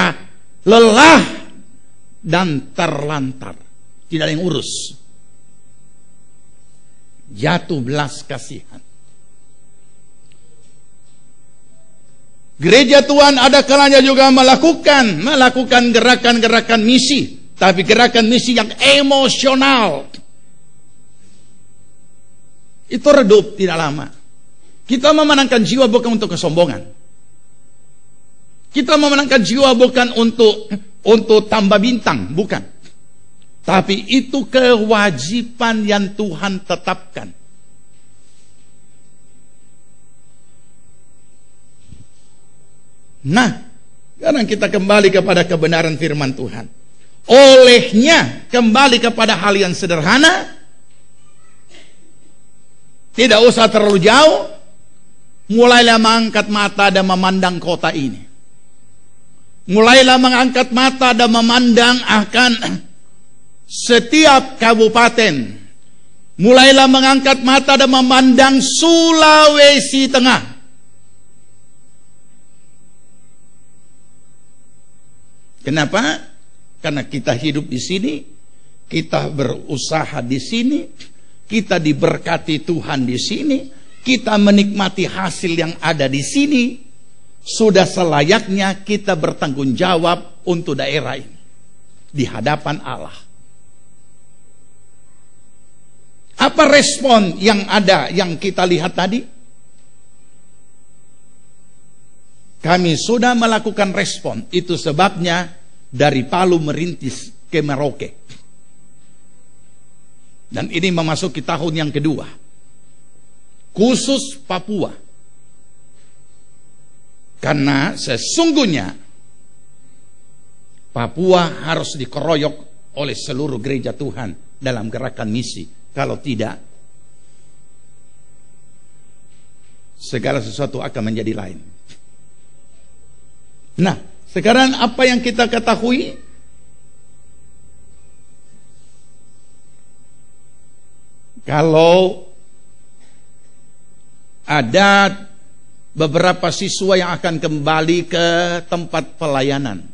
lelah dan terlantar. tidak ada yang urus. Jatuh belas kasihan. Gereja Tuhan ada kalanya juga melakukan gerakan-gerakan misi, tapi gerakan misi yang emosional. Itu redup tidak lama. Kita memenangkan jiwa bukan untuk kesombongan. Kita memenangkan jiwa bukan untuk tambah bintang, bukan. Tapi itu kewajiban yang Tuhan tetapkan. Nah, sekarang kita kembali kepada kebenaran firman Tuhan. Olehnya kembali kepada hal yang sederhana. Tidak usah terlalu jauh. Mulailah mengangkat mata dan memandang kota ini. Mulailah mengangkat mata dan memandang akan setiap kabupaten. Mulailah mengangkat mata dan memandang Sulawesi Tengah. Kenapa? Karena kita hidup di sini, kita berusaha di sini, kita diberkati Tuhan di sini, kita menikmati hasil yang ada di sini. Sudah selayaknya kita bertanggung jawab untuk daerah ini di hadapan Allah. Apa respon yang ada yang kita lihat tadi? Kami sudah melakukan respon. Itu sebabnya dari Palu merintis ke Merauke. Dan ini memasuki tahun yang kedua. Khusus Papua. Karena sesungguhnya Papua harus dikeroyok oleh seluruh gereja Tuhan dalam gerakan misi. Kalau tidak, segala sesuatu akan menjadi lain. Nah, sekarang apa yang kita ketahui? Kalau ada beberapa siswa yang akan kembali ke tempat pelayanan,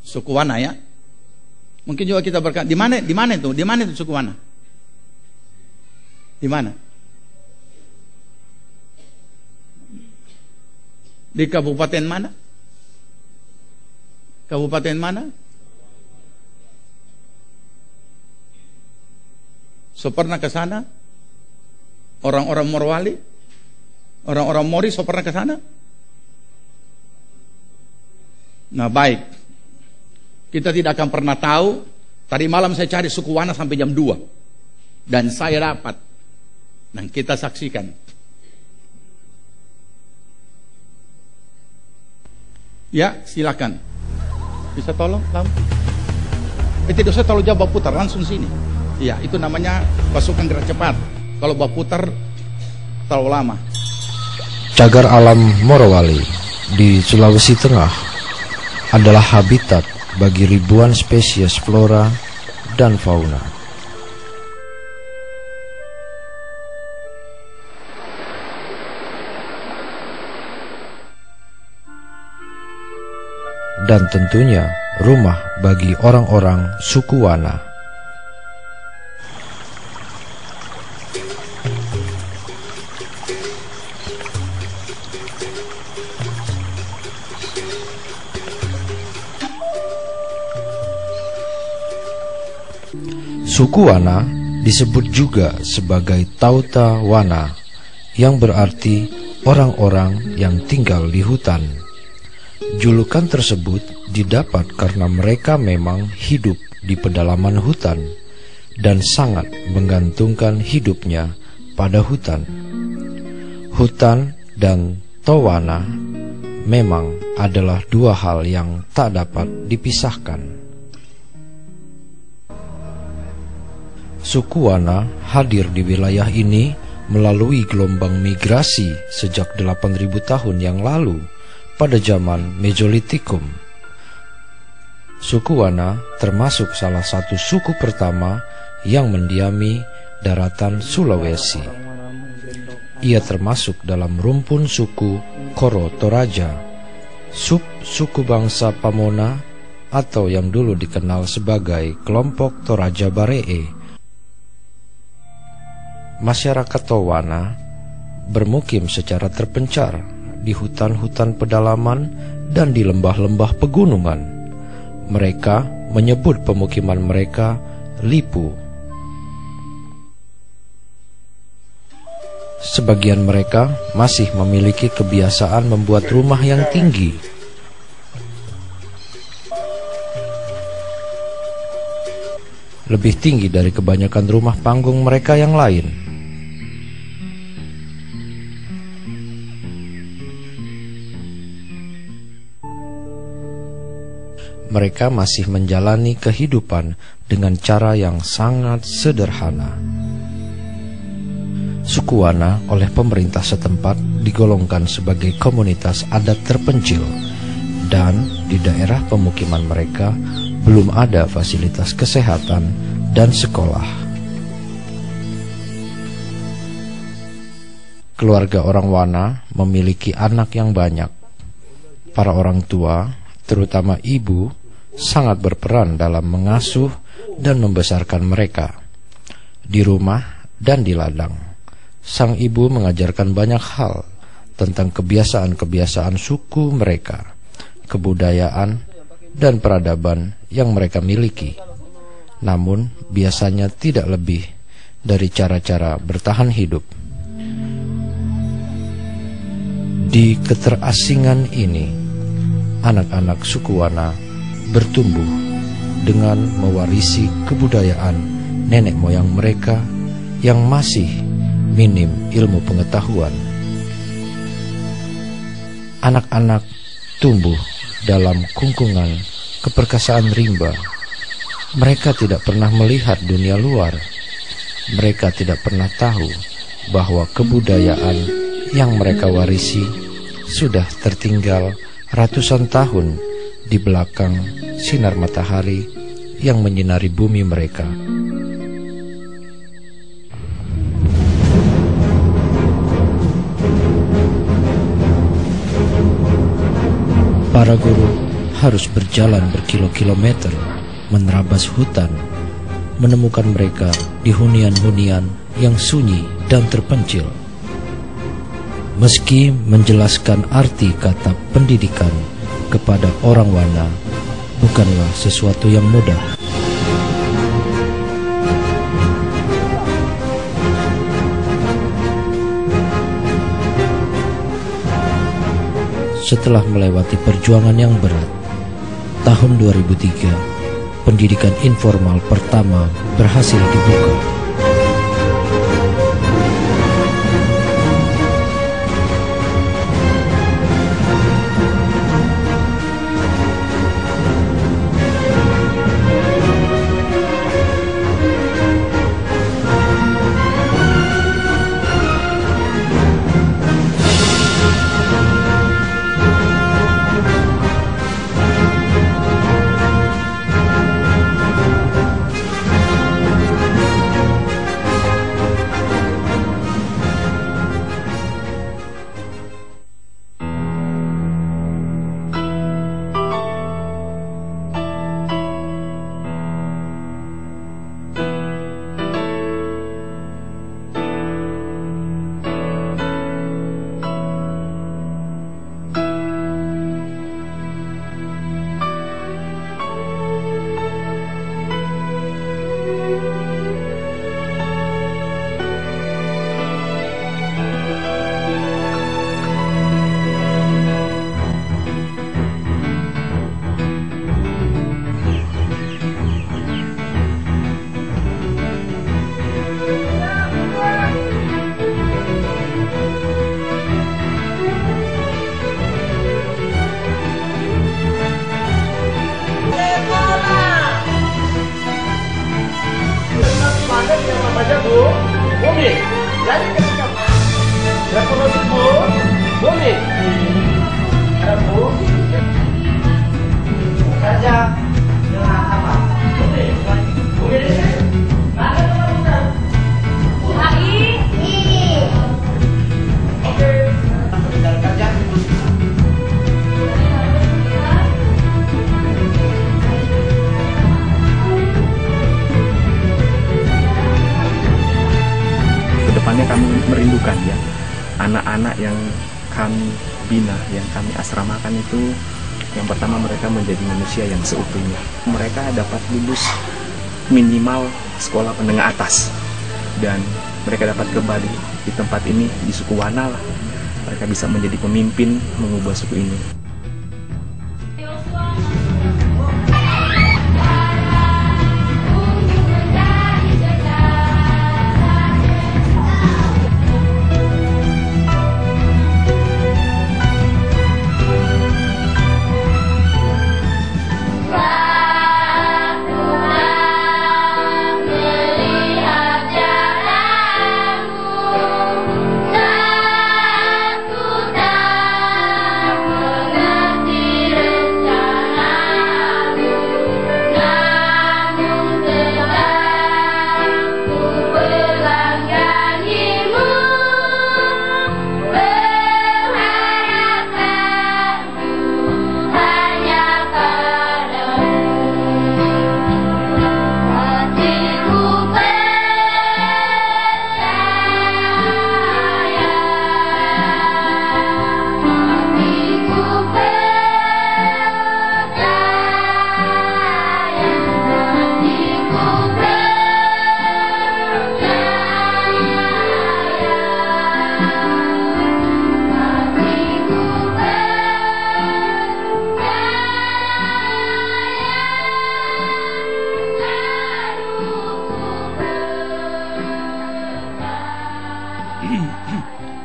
suku Wana ya. Mungkin juga kita berkata, di mana itu suku Wana? Di mana? Di kabupaten mana? Kabupaten mana? So pernah ke sana? Orang-orang Morowali? Orang-orang Mori so pernah ke sana? Nah, baik. Kita tidak akan pernah tahu. Tadi malam saya cari suku Wana sampai jam 2. Dan saya dapat. Dan kita saksikan. Ya, silakan. Bisa tolong lampu? Tidak usah terlalu jauh, bawa putar langsung sini. Ya, itu namanya pasukan gerak cepat. Kalau bawa putar terlalu lama. Cagar alam Morowali di Sulawesi Tengah adalah habitat bagi ribuan spesies flora dan fauna. Dan tentunya rumah bagi orang-orang suku Wana. Suku Wana disebut juga sebagai Tauta Wana, yang berarti orang-orang yang tinggal di hutan. Julukan tersebut didapat karena mereka memang hidup di pedalaman hutan dan sangat menggantungkan hidupnya pada hutan. Hutan dan Tawana memang adalah dua hal yang tak dapat dipisahkan. Suku Wana hadir di wilayah ini melalui gelombang migrasi sejak 8.000 tahun yang lalu pada zaman Mesolitikum. Suku Wana termasuk salah satu suku pertama yang mendiami daratan Sulawesi. Ia termasuk dalam rumpun suku Koro Toraja, sub-suku bangsa Pamona, atau yang dulu dikenal sebagai kelompok Toraja Baree. Masyarakat Towana bermukim secara terpencar di hutan-hutan pedalaman dan di lembah-lembah pegunungan. Mereka menyebut pemukiman mereka Lipu. Sebagian mereka masih memiliki kebiasaan membuat rumah yang tinggi. Lebih tinggi dari kebanyakan rumah panggung mereka yang lain. Mereka masih menjalani kehidupan dengan cara yang sangat sederhana. Suku Wana oleh pemerintah setempat digolongkan sebagai komunitas adat terpencil, dan di daerah pemukiman mereka belum ada fasilitas kesehatan dan sekolah. Keluarga orang Wana memiliki anak yang banyak. Para orang tua, terutama ibu, sangat berperan dalam mengasuh dan membesarkan mereka. Di rumah dan di ladang, sang ibu mengajarkan banyak hal tentang kebiasaan-kebiasaan suku mereka, kebudayaan, dan peradaban yang mereka miliki. Namun, biasanya tidak lebih dari cara-cara bertahan hidup. Di keterasingan ini, anak-anak suku Wana bertumbuh dengan mewarisi kebudayaan nenek moyang mereka yang masih minim ilmu pengetahuan. Anak-anak tumbuh dalam kungkungan keperkasaan rimba. Mereka tidak pernah melihat dunia luar. Mereka tidak pernah tahu bahwa kebudayaan yang mereka warisi sudah tertinggal ratusan tahun di belakang sinar matahari yang menyinari bumi mereka. Para guru harus berjalan berkilo-kilometer menerabas hutan, menemukan mereka di hunian-hunian yang sunyi dan terpencil. Meski menjelaskan arti kata pendidikan kepada orang Wana bukanlah sesuatu yang mudah. Setelah melewati perjuangan yang berat, tahun 2003, pendidikan informal pertama berhasil dibuka. yang kami bina, yang kami asramakan itu, yang pertama mereka menjadi manusia yang seutuhnya. Mereka dapat lulus minimal sekolah menengah atas, dan mereka dapat kembali di tempat ini, di suku Wana lah. Mereka bisa menjadi pemimpin mengubah suku ini.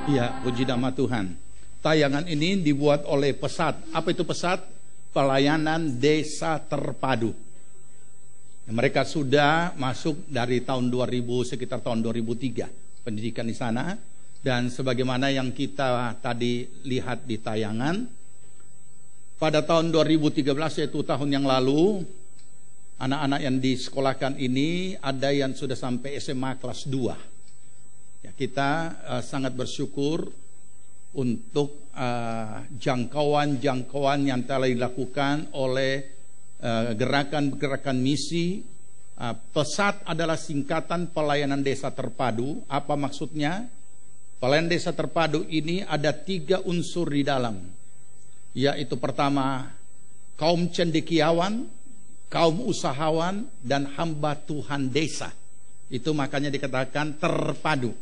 Ya, puji nama Tuhan. Tayangan ini dibuat oleh Pesat. Apa itu Pesat? Pelayanan Desa Terpadu. Mereka sudah masuk dari tahun 2000, sekitar tahun 2003 pendidikan di sana. Dan sebagaimana yang kita tadi lihat di tayangan, pada tahun 2013, yaitu tahun yang lalu, anak-anak yang disekolahkan ini ada yang sudah sampai SMA kelas 2. Ya, kita sangat bersyukur untuk jangkauan-jangkauan yang telah dilakukan oleh gerakan-gerakan misi. Pesat adalah singkatan pelayanan desa terpadu. Apa maksudnya? Pelayanan desa terpadu ini ada 3 unsur di dalam, yaitu pertama kaum cendekiawan, kaum usahawan, dan hamba Tuhan desa. Itu makanya dikatakan terpadu.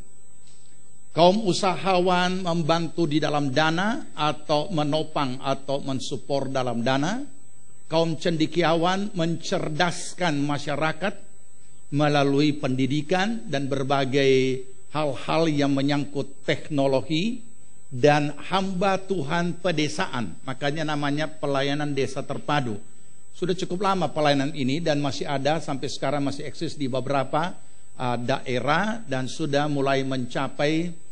Kaum usahawan membantu di dalam dana atau menopang atau mensupport dalam dana. Kaum cendekiawan mencerdaskan masyarakat melalui pendidikan dan berbagai hal-hal yang menyangkut teknologi. Dan hamba Tuhan pedesaan, makanya namanya pelayanan desa terpadu. Sudah cukup lama pelayanan ini dan masih ada sampai sekarang, masih eksis di beberapa daerah dan sudah mulai mencapai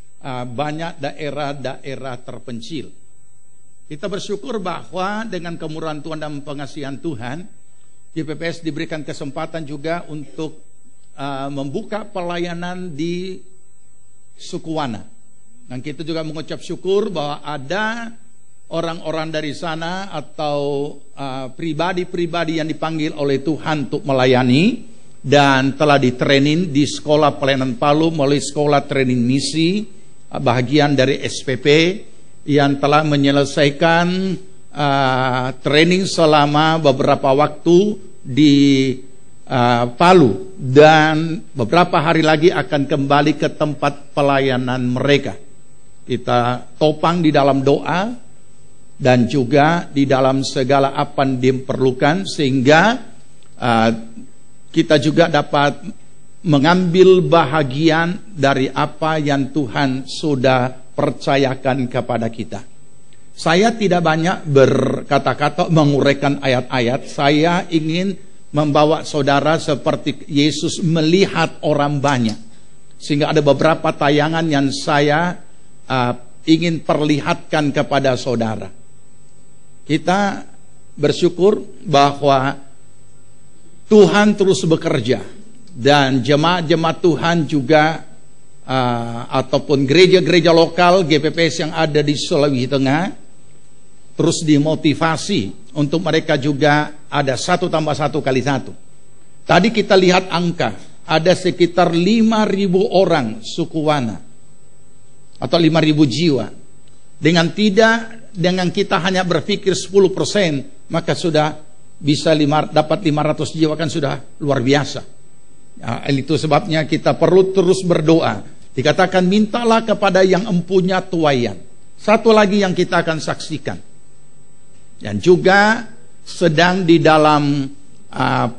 banyak daerah-daerah terpencil. Kita bersyukur bahwa dengan kemurahan Tuhan dan pengasihan Tuhan, GPPS diberikan kesempatan juga untuk membuka pelayanan di suku Wana. Dan kita juga mengucap syukur bahwa ada orang-orang dari sana atau pribadi-pribadi yang dipanggil oleh Tuhan untuk melayani dan telah di-training di sekolah pelayanan Palu melalui sekolah training misi, bahagian dari SPP yang telah menyelesaikan training selama beberapa waktu di Palu dan beberapa hari lagi akan kembali ke tempat pelayanan mereka. Kita topang di dalam doa dan juga di dalam segala apa yang diperlukan sehingga kita juga dapat mengambil bahagian dari apa yang Tuhan sudah percayakan kepada kita. Saya tidak banyak berkata-kata menguraikan ayat-ayat. Saya ingin membawa saudara seperti Yesus melihat orang banyak. Sehingga ada beberapa tayangan yang saya ingin perlihatkan kepada saudara. Kita bersyukur bahwa Tuhan terus bekerja. Dan jemaat-jemaat Tuhan juga ataupun gereja-gereja lokal GPPS yang ada di Sulawesi Tengah terus dimotivasi untuk mereka juga ada 1+1 kali 1. Tadi kita lihat angka, ada sekitar 5.000 orang suku Wana atau 5.000 jiwa Dengan kita hanya berpikir 10%, maka sudah bisa dapat 500 jiwa, kan sudah luar biasa. Ya, itu sebabnya kita perlu terus berdoa. Dikatakan mintalah kepada yang empunya tuaian. Satu lagi yang kita akan saksikan, dan juga sedang di dalam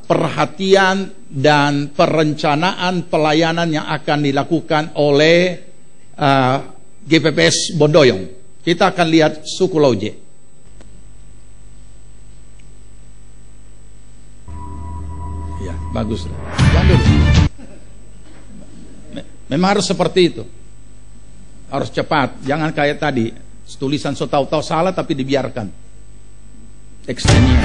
perhatian dan perencanaan pelayanan yang akan dilakukan oleh GPPS Bondoyong. Kita akan lihat suku Lauje. Ya, bagus. Jangan dulu. Memang harus seperti itu. Harus cepat. Jangan kayak tadi, tulisan so tahu-tahu salah tapi dibiarkan. Tekstnya.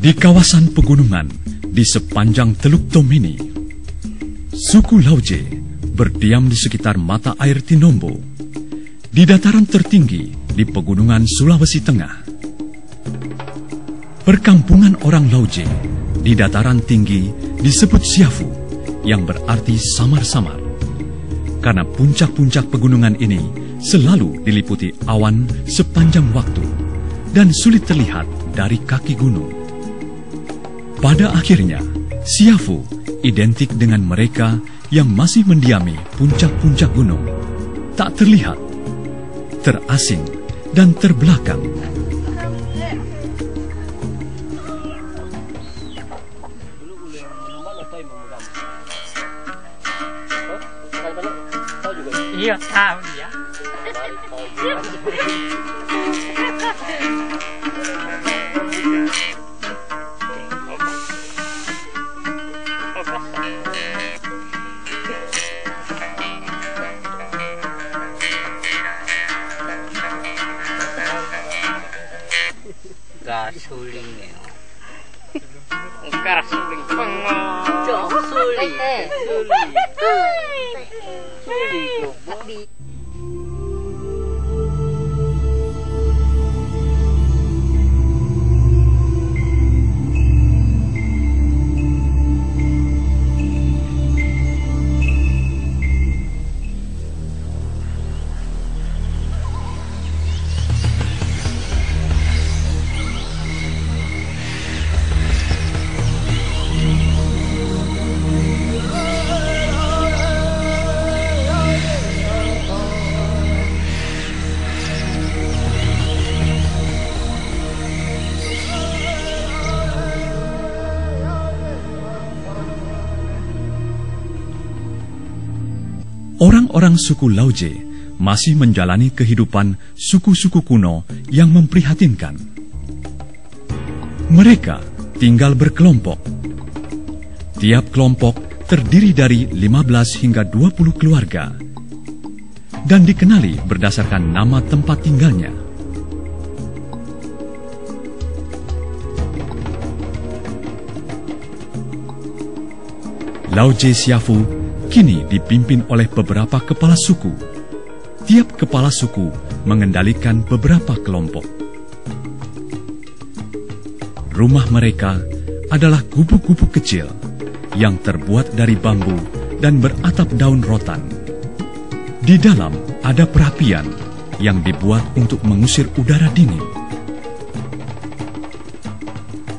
Di kawasan pegunungan di sepanjang Teluk Tomini, suku Lauje berdiam di sekitar mata air Tinombo, di dataran tertinggi di pegunungan Sulawesi Tengah. Perkampungan orang Lauje di dataran tinggi disebut Siafu, yang berarti samar-samar, karena puncak-puncak pegunungan ini selalu diliputi awan sepanjang waktu dan sulit terlihat dari kaki gunung. Pada akhirnya, Siafu identik dengan mereka yang masih mendiami puncak-puncak gunung, tak terlihat, terasing, dan terbelakang. Iya, tahu dia. Suling ya. Engkar suling pengol. Suling. Suling. Orang-orang suku Lauje masih menjalani kehidupan suku-suku kuno yang memprihatinkan. Mereka tinggal berkelompok. Tiap kelompok terdiri dari 15 hingga 20 keluarga dan dikenali berdasarkan nama tempat tinggalnya. Lauje Siafu kini dipimpin oleh beberapa kepala suku. Tiap kepala suku mengendalikan beberapa kelompok. Rumah mereka adalah gubuk-gubuk kecil yang terbuat dari bambu dan beratap daun rotan. Di dalam ada perapian yang dibuat untuk mengusir udara dingin.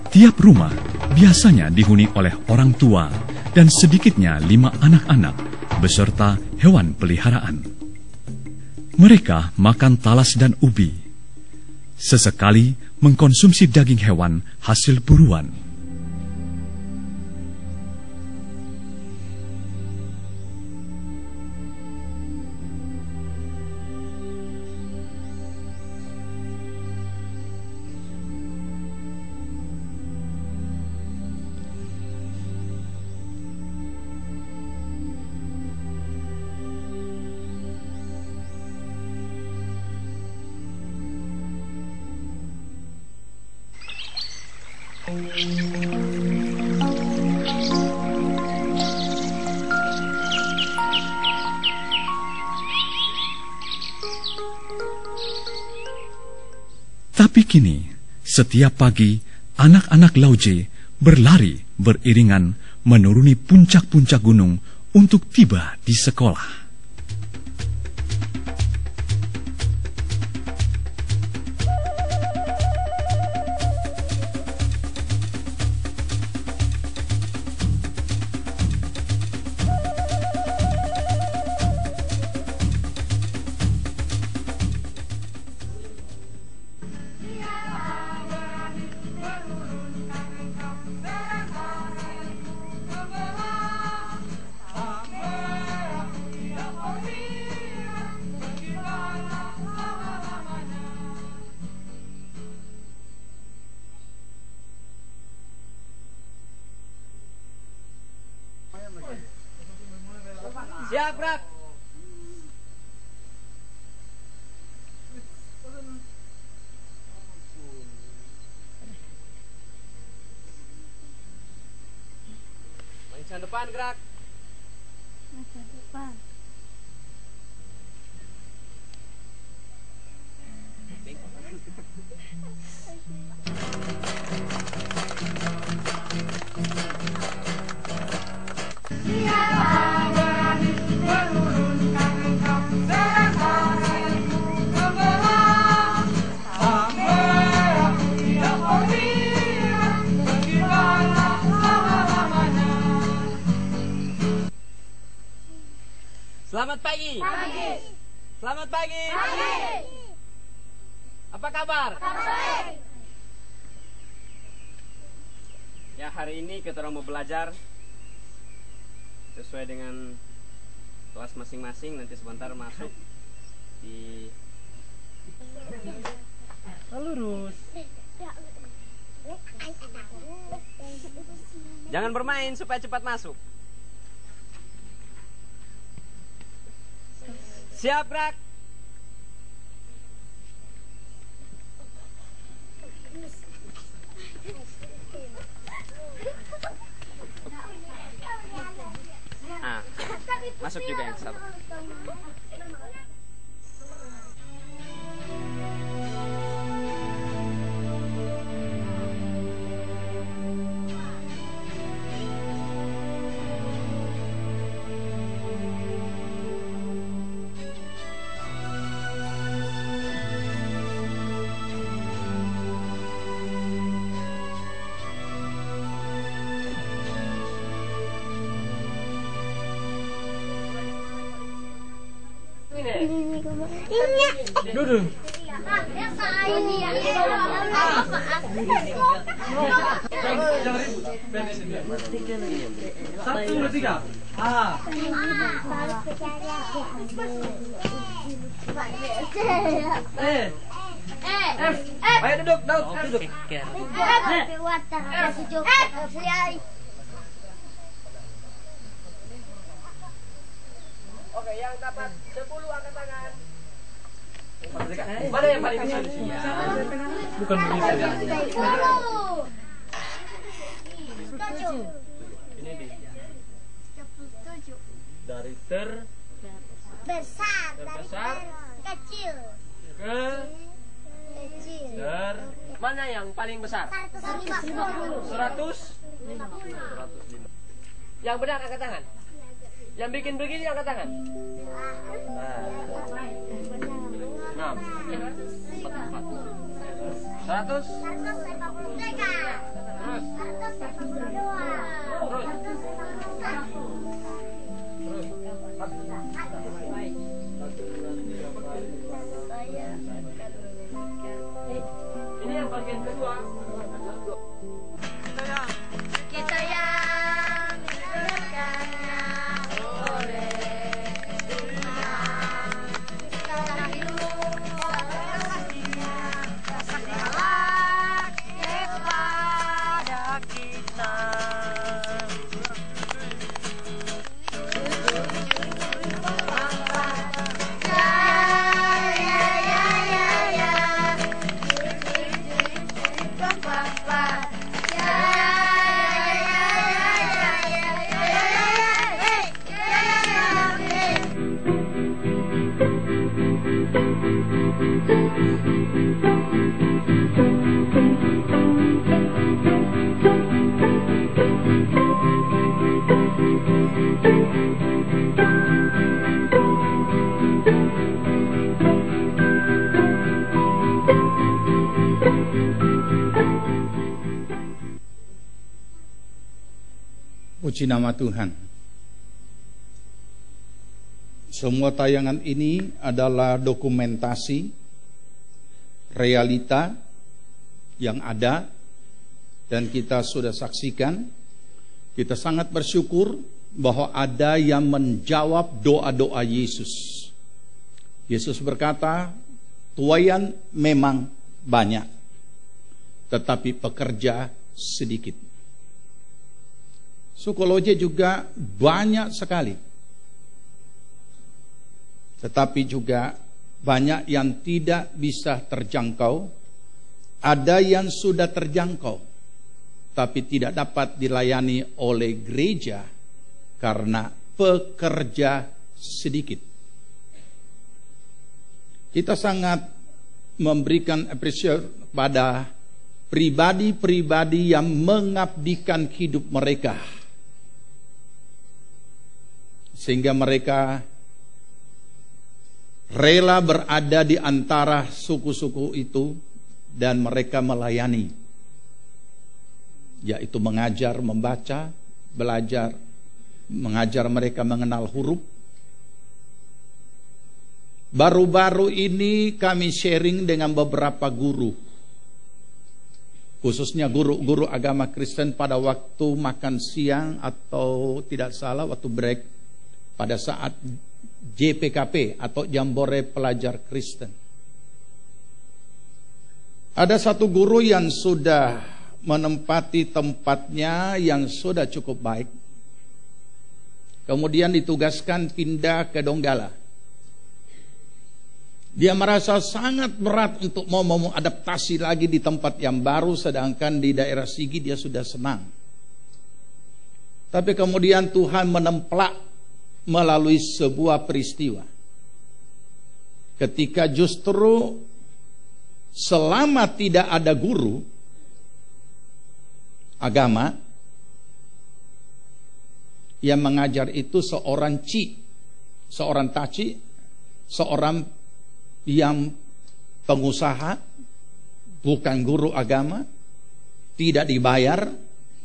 Tiap rumah biasanya dihuni oleh orang tua dan sedikitnya 5 anak-anak beserta hewan peliharaan. Mereka makan talas dan ubi. Sesekali mengkonsumsi daging hewan hasil buruan. Tapi kini, setiap pagi, anak-anak Lauje berlari beriringan menuruni puncak-puncak gunung untuk tiba di sekolah. Siap, Brak. Barisan depan, gerak. Barisan depan. Selamat pagi. Pagi. Selamat pagi. Pagi. Apa kabar? Baik. Ya, hari ini kita orang mau belajar sesuai dengan kelas masing-masing. Nanti sebentar masuk di lurus. Jangan bermain supaya cepat masuk. Siap, Brak. Masuk juga yang sabar. Duduk. Satu, dua, tiga. Ayo duduk, duduk. Oke, yang dapat 10 angkat tangan. Mana yang paling bisa di sini? Bukan bisa. Ini di. Dari terbesar kecil ke mana yang paling besar? 100. Yang benar angkat tangan. Yang bikin begini angkat tangan. Ini yang bagian kedua. Kita yang diberikannya oleh Tuhan, kita hidup kasihnya, kasih Allah kepada kita. Puji nama Tuhan. Semua tayangan ini adalah dokumentasi realita yang ada dan kita sudah saksikan. Kita sangat bersyukur bahwa ada yang menjawab doa-doa Yesus. Yesus berkata, tuaian memang banyak, tetapi pekerja sedikit. Psikologi juga banyak sekali, tetapi juga banyak yang tidak bisa terjangkau. Ada yang sudah terjangkau, tapi tidak dapat dilayani oleh gereja karena pekerja sedikit. Kita sangat memberikan apresiasi pada pribadi-pribadi yang mengabdikan hidup mereka, sehingga mereka rela berada di antara suku-suku itu dan mereka melayani, yaitu mengajar, membaca, belajar, mengajar mereka mengenal huruf. Baru-baru ini kami sharing dengan beberapa guru, khususnya guru-guru agama Kristen pada waktu makan siang atau tidak salah waktu break pada saat JPKP atau Jambore Pelajar Kristen. Ada satu guru yang sudah menempati tempatnya yang sudah cukup baik, kemudian ditugaskan pindah ke Donggala. Dia merasa sangat berat untuk mau adaptasi lagi di tempat yang baru, sedangkan di daerah Sigi dia sudah senang. Tapi kemudian Tuhan menemplak melalui sebuah peristiwa, ketika justru selama tidak ada guru agama yang mengajar itu seorang seorang taci, seorang yang pengusaha, bukan guru agama, tidak dibayar,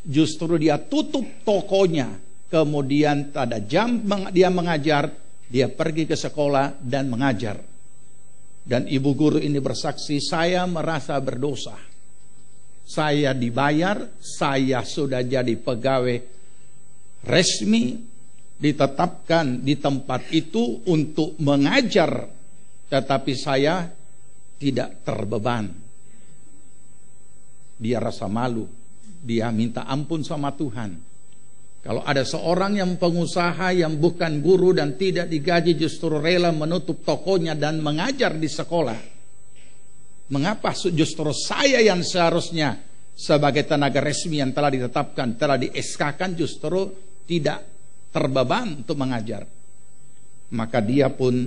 justru dia tutup tokonya. Kemudian tak ada jam dia mengajar, dia pergi ke sekolah dan mengajar. Dan ibu guru ini bersaksi, saya merasa berdosa. Saya dibayar, saya sudah jadi pegawai resmi, ditetapkan di tempat itu untuk mengajar, tetapi saya tidak terbeban. Dia rasa malu, dia minta ampun sama Tuhan. Kalau ada seorang yang pengusaha yang bukan guru dan tidak digaji justru rela menutup tokonya dan mengajar di sekolah, mengapa justru saya yang seharusnya sebagai tenaga resmi yang telah ditetapkan, telah di-SK-kan justru tidak terbeban untuk mengajar? Maka dia pun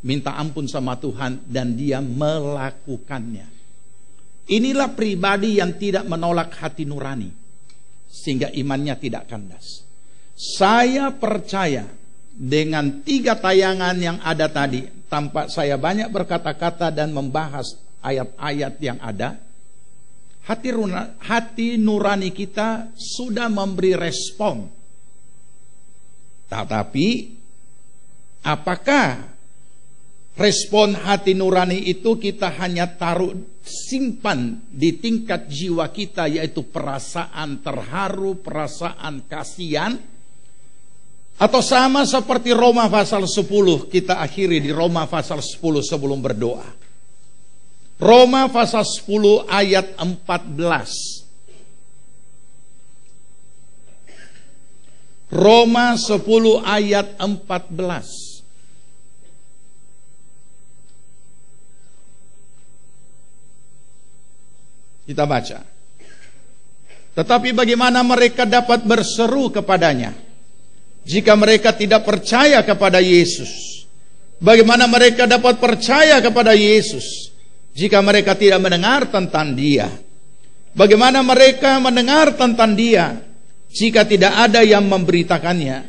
minta ampun sama Tuhan dan dia melakukannya. Inilah pribadi yang tidak menolak hati nurani, sehingga imannya tidak kandas. Saya percaya dengan 3 tayangan yang ada tadi, tanpa saya banyak berkata-kata dan membahas ayat-ayat yang ada, hati nurani kita sudah memberi respon. Tetapi apakah respon hati nurani itu kita hanya simpan di tingkat jiwa kita, yaitu perasaan terharu, perasaan kasihan, atau sama seperti Roma pasal 10, kita akhiri di Roma pasal 10 sebelum berdoa. Roma pasal 10 ayat 14. Roma 10 ayat 14. Kita baca. Tetapi bagaimana mereka dapat berseru kepadanya jika mereka tidak percaya kepada Yesus? Bagaimana mereka dapat percaya kepada Yesus jika mereka tidak mendengar tentang Dia? Bagaimana mereka mendengar tentang Dia jika tidak ada yang memberitakannya?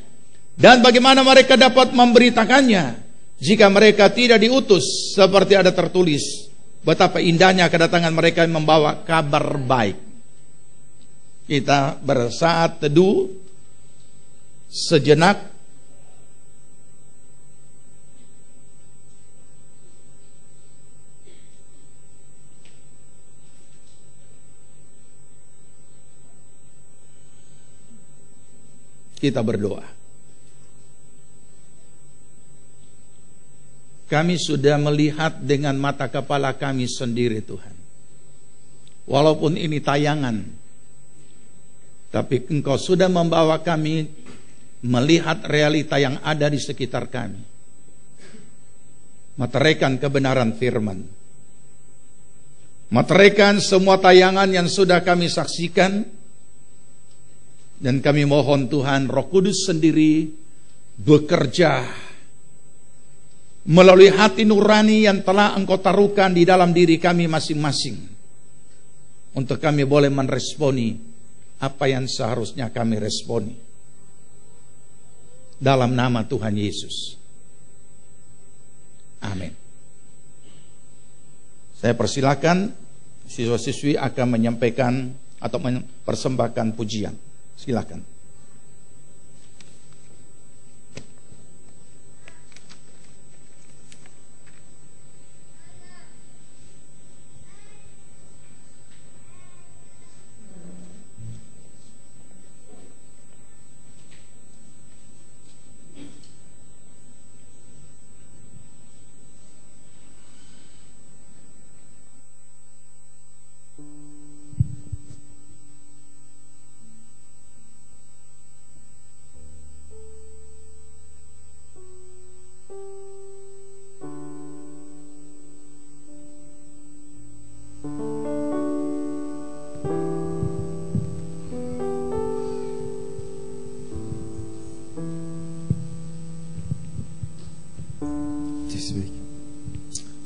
Dan bagaimana mereka dapat memberitakannya jika mereka tidak diutus? Seperti ada tertulis, betapa indahnya kedatangan mereka yang membawa kabar baik. Kita bersaat teduh sejenak. Kita berdoa. Kami sudah melihat dengan mata kepala kami sendiri, Tuhan. Walaupun ini tayangan, tapi Engkau sudah membawa kami melihat realita yang ada di sekitar kami. Meteraikan kebenaran firman. Meteraikan semua tayangan yang sudah kami saksikan. Dan kami mohon Tuhan, Roh Kudus sendiri bekerja melalui hati nurani yang telah Engkau taruhkan di dalam diri kami masing-masing, untuk kami boleh meresponi apa yang seharusnya kami responi. Dalam nama Tuhan Yesus. Amin. Saya persilakan siswa-siswi akan menyampaikan atau mempersembahkan pujian. Silakan.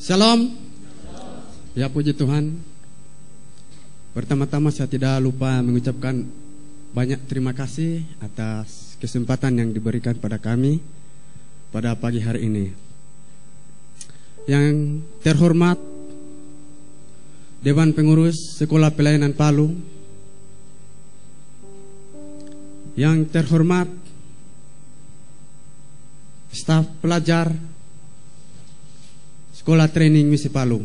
Shalom. Ya, puji Tuhan. Pertama-tama saya tidak lupa mengucapkan banyak terima kasih atas kesempatan yang diberikan pada kami pada pagi hari ini. Yang terhormat Dewan Pengurus Sekolah Pelayanan Palu, yang terhormat staf pelajar Sekolah Training Misi Palu,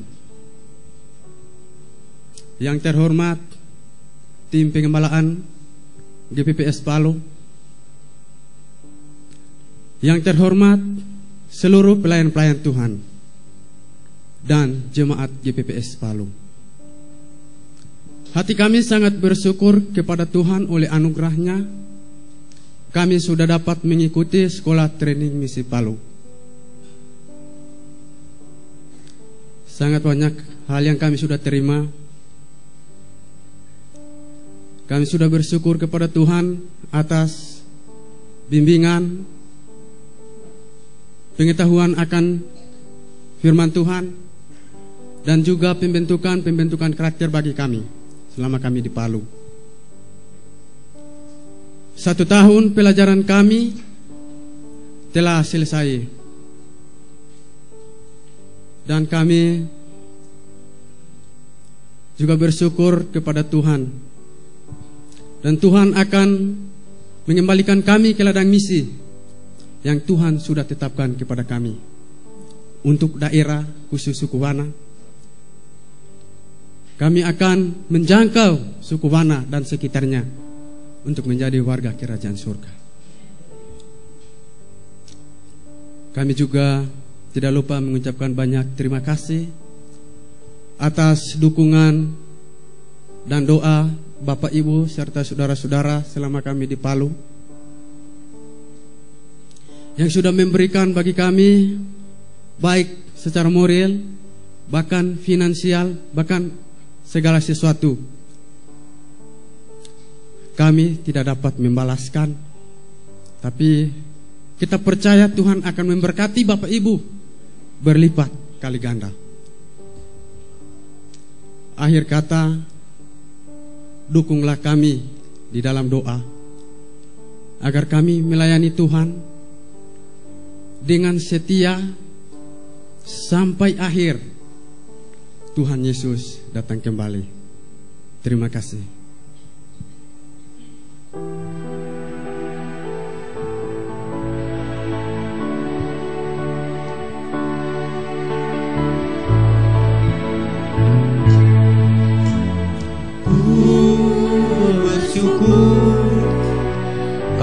yang terhormat tim pengembalaan GPPS Palu, yang terhormat seluruh pelayan-pelayan Tuhan dan jemaat GPPS Palu. Hati kami sangat bersyukur kepada Tuhan, oleh anugerahnya kami sudah dapat mengikuti Sekolah Training Misi Palu. Sangat banyak hal yang kami sudah terima. Kami sudah bersyukur kepada Tuhan atas bimbingan, pengetahuan akan firman Tuhan, dan juga pembentukan karakter bagi kami selama kami di Palu. 1 tahun pelajaran kami telah selesai. Dan kami juga bersyukur kepada Tuhan. Dan Tuhan akan mengembalikan kami ke ladang misi yang Tuhan sudah tetapkan kepada kami untuk daerah khusus suku Wana. Kami akan menjangkau suku Wana dan sekitarnya untuk menjadi warga kerajaan surga. Kami juga tidak lupa mengucapkan banyak terima kasih atas dukungan dan doa Bapak Ibu serta saudara-saudara selama kami di Palu, yang sudah memberikan bagi kami baik secara moral, bahkan finansial, bahkan segala sesuatu. Kami tidak dapat membalaskan, tapi kita percaya Tuhan akan memberkati Bapak Ibu berlipat kali ganda. Akhir kata, dukunglah kami di dalam doa agar kami melayani Tuhan dengan setia sampai akhir Tuhan Yesus datang kembali. Terima kasih.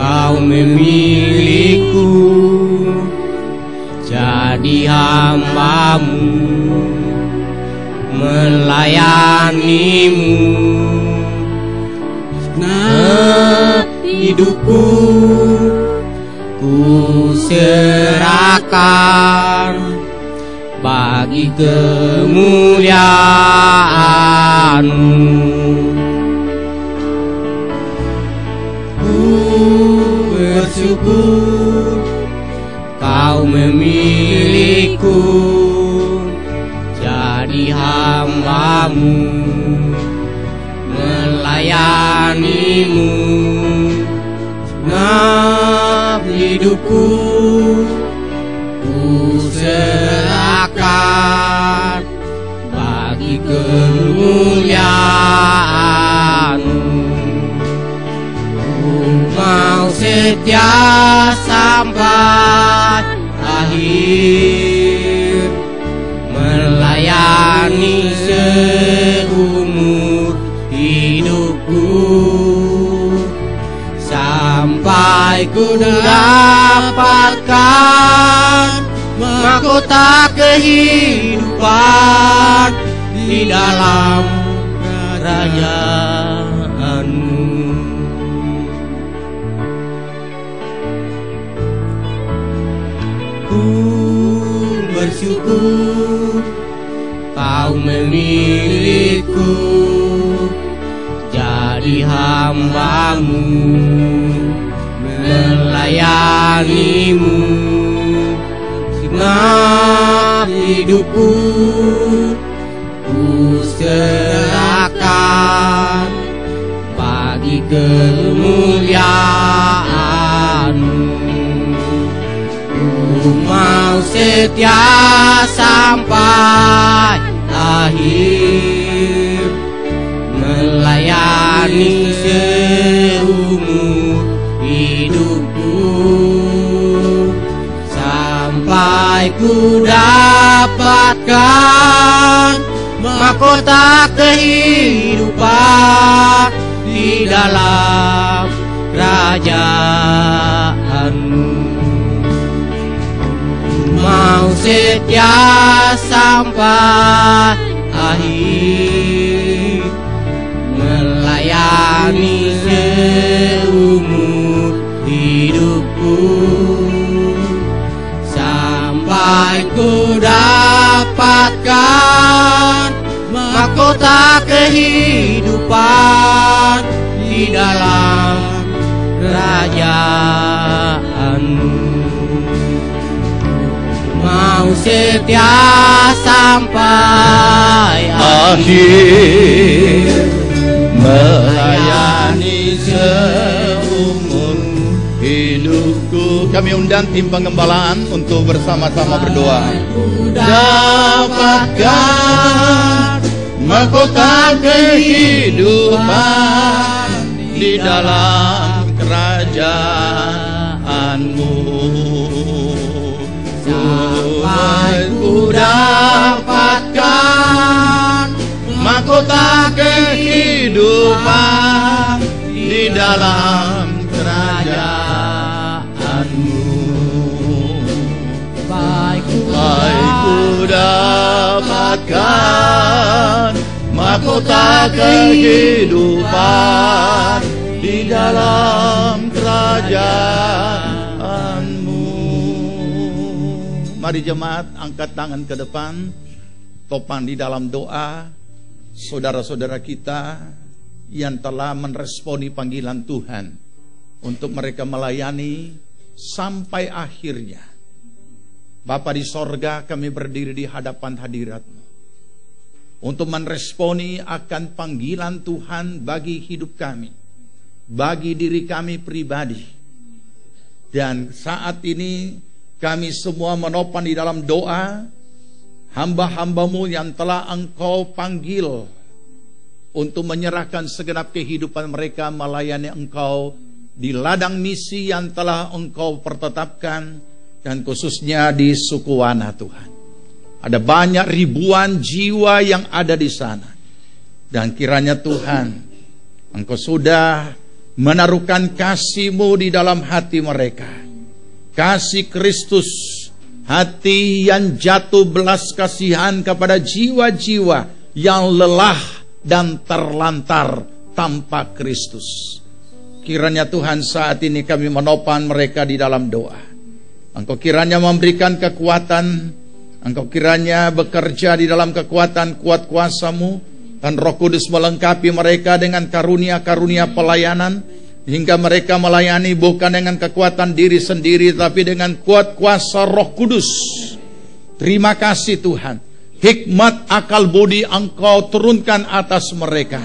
Kau memilihku jadi hamba-Mu, melayani-Mu. Nah, hidupku ku serahkan bagi kemuliaan-Mu. Bersyukur Kau memilihku jadi hamba-Mu, melayani-Mu. Genap hidupku ku serahkan bagi kemuliaan-Mu. Mau setia sampai akhir, melayani seumur hidupku, sampai ku dapatkan mahkota kehidupan di dalam kerajaan-Mu. Bersyukur Kau memilihku jadi hamba-Mu, melayani-Mu. Genap hidupku ku serahkan bagi kemuliaan-Mu. Ku mau setia sampai akhir, melayani seumur hidupku, sampai ku dapatkan mahkota kehidupan di dalam kerajaan-Mu. Mau setia sampai akhir, melayani seumur hidupku, sampai ku dapatkan mahkota kehidupan di dalam kerajaan-Mu. Mau setia sampai akhir, melayani seumur hidupku. kami undang tim pengembalaan untuk bersama-sama berdoa. Dapatkan mahkota kehidupan di dalam kerajaanmu. Ku dapatkan mahkota kehidupan di dalam kerajaanmu. Baik ku dapatkan mahkota kehidupan di dalam kerajaanmu. Mari jemaat angkat tangan ke depan, topang di dalam doa. Saudara-saudara kita yang telah meresponi panggilan Tuhan untuk mereka melayani sampai akhirnya. Bapa di sorga, kami berdiri di hadapan hadirat-Mu untuk meresponi akan panggilan Tuhan bagi hidup kami, bagi diri kami pribadi. Dan saat ini kami semua menopang di dalam doa hamba-hamba-Mu yang telah Engkau panggil untuk menyerahkan segenap kehidupan mereka melayani Engkau di ladang misi yang telah Engkau pertetapkan, dan khususnya di suku Wana Tuhan. Ada banyak ribuan jiwa yang ada di sana. Dan kiranya Tuhan, Engkau sudah menaruhkan kasih-Mu di dalam hati mereka. Kasih Kristus, hati yang jatuh belas kasihan kepada jiwa-jiwa yang lelah dan terlantar tanpa Kristus. Kiranya Tuhan saat ini kami menopang mereka di dalam doa. Engkau kiranya memberikan kekuatan, Engkau kiranya bekerja di dalam kekuatan kuat kuasa-Mu, dan Roh Kudus melengkapi mereka dengan karunia-karunia pelayanan, hingga mereka melayani bukan dengan kekuatan diri sendiri, tapi dengan kuat kuasa Roh Kudus. Terima kasih Tuhan. Hikmat akal budi Engkau turunkan atas mereka.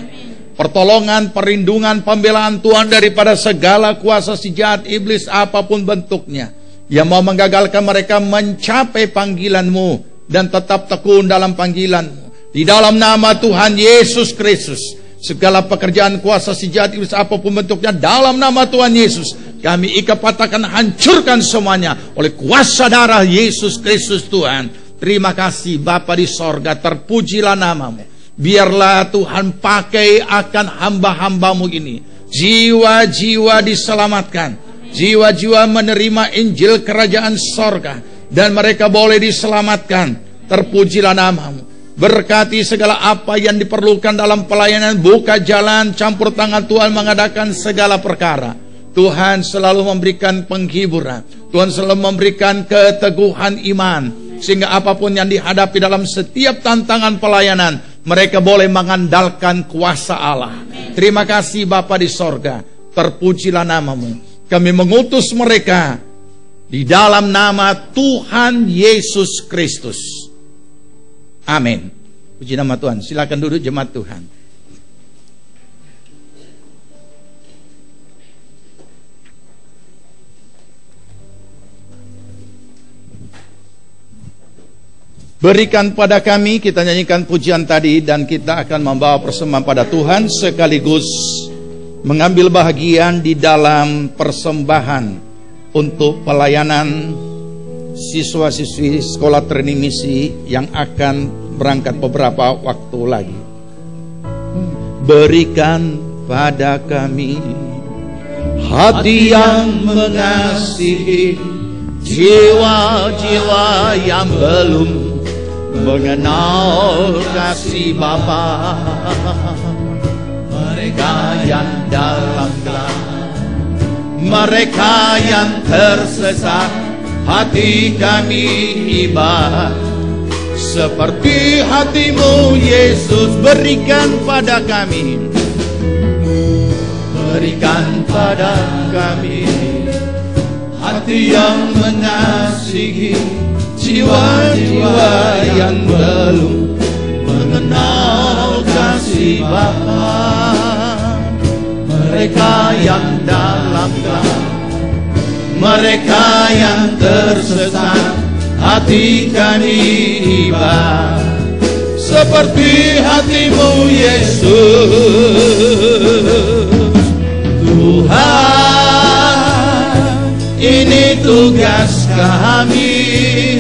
Pertolongan, perlindungan, pembelaan Tuhan daripada segala kuasa si jahat iblis apapun bentuknya, yang mau menggagalkan mereka mencapai panggilan-Mu dan tetap tekun dalam panggilan-Mu. Di dalam nama Tuhan Yesus Kristus, segala pekerjaan kuasa si jahat iblis apapun bentuknya, dalam nama Tuhan Yesus kami ikat, patahkan, hancurkan semuanya oleh kuasa darah Yesus Kristus Tuhan. Terima kasih Bapa di sorga, terpujilah nama-Mu. Biarlah Tuhan pakai akan hamba-hamba-Mu ini, jiwa-jiwa diselamatkan, jiwa-jiwa menerima Injil kerajaan sorga, dan mereka boleh diselamatkan. Terpujilah nama-Mu. Berkati segala apa yang diperlukan dalam pelayanan, buka jalan, campur tangan Tuhan mengadakan segala perkara. Tuhan selalu memberikan penghiburan, Tuhan selalu memberikan keteguhan iman, sehingga apapun yang dihadapi dalam setiap tantangan pelayanan, mereka boleh mengandalkan kuasa Allah. Terima kasih Bapa di sorga, terpujilah nama-Mu. Kami mengutus mereka di dalam nama Tuhan Yesus Kristus. Amin. Puji nama Tuhan. Silakan duduk jemaat Tuhan. Berikan pada kami, kita nyanyikan pujian tadi, dan kita akan membawa persembahan pada Tuhan sekaligus mengambil bahagian di dalam persembahan untuk pelayanan siswa-siswi sekolah training misi yang akan berangkat beberapa waktu lagi. Berikan pada kami hati yang mengasihi jiwa-jiwa yang belum mengenal kasih Bapa. Mereka yang dalam gelap, mereka yang tersesat, hati kami ibadah seperti hati-Mu Yesus. Berikan pada kami, berikan pada kami hati yang mengasihi jiwa-jiwa yang belum mengenal kasih Bapa. Mereka yang dalam gelap, mereka yang tersesat, hati kami iba seperti hatimu Yesus. Tuhan, ini tugas kami,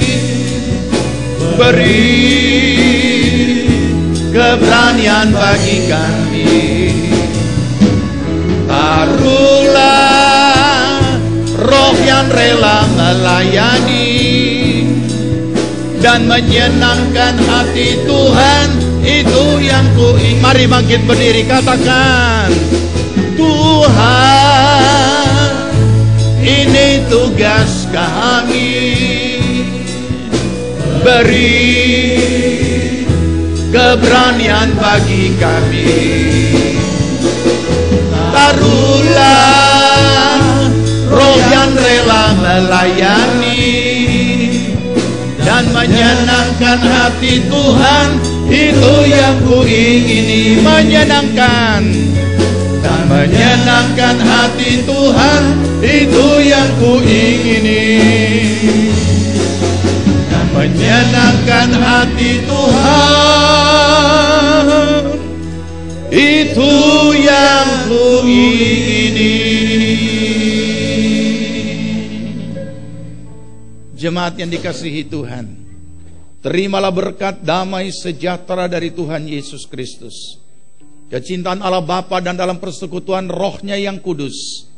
beri keberanian bagi kami. Taruhlah roh yang rela melayani dan menyenangkan hati Tuhan, itu yang ku ingin. Mari bangkit berdiri, katakan, Tuhan, ini tugas kami, beri keberanian bagi kami. Taruhlah roh yang rela melayani dan menyenangkan hati Tuhan, itu yang ku ingini. Menyenangkan dan menyenangkan hati Tuhan, itu yang ku ingini. Dan menyenangkan hati Tuhan, itu yang ku ingini. Jemaat yang dikasihi Tuhan, terimalah berkat damai sejahtera dari Tuhan Yesus Kristus, kecintaan Allah Bapa dan dalam persekutuan Roh-Nya yang kudus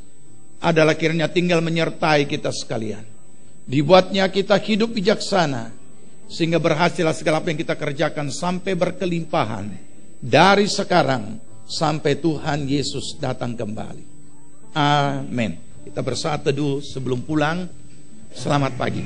adalah kiranya tinggal menyertai kita sekalian. Dibuatnya kita hidup bijaksana, sehingga berhasillah segala apa yang kita kerjakan sampai berkelimpahan dari sekarang sampai Tuhan Yesus datang kembali. Amin. Kita bersaat teduh sebelum pulang. Selamat pagi.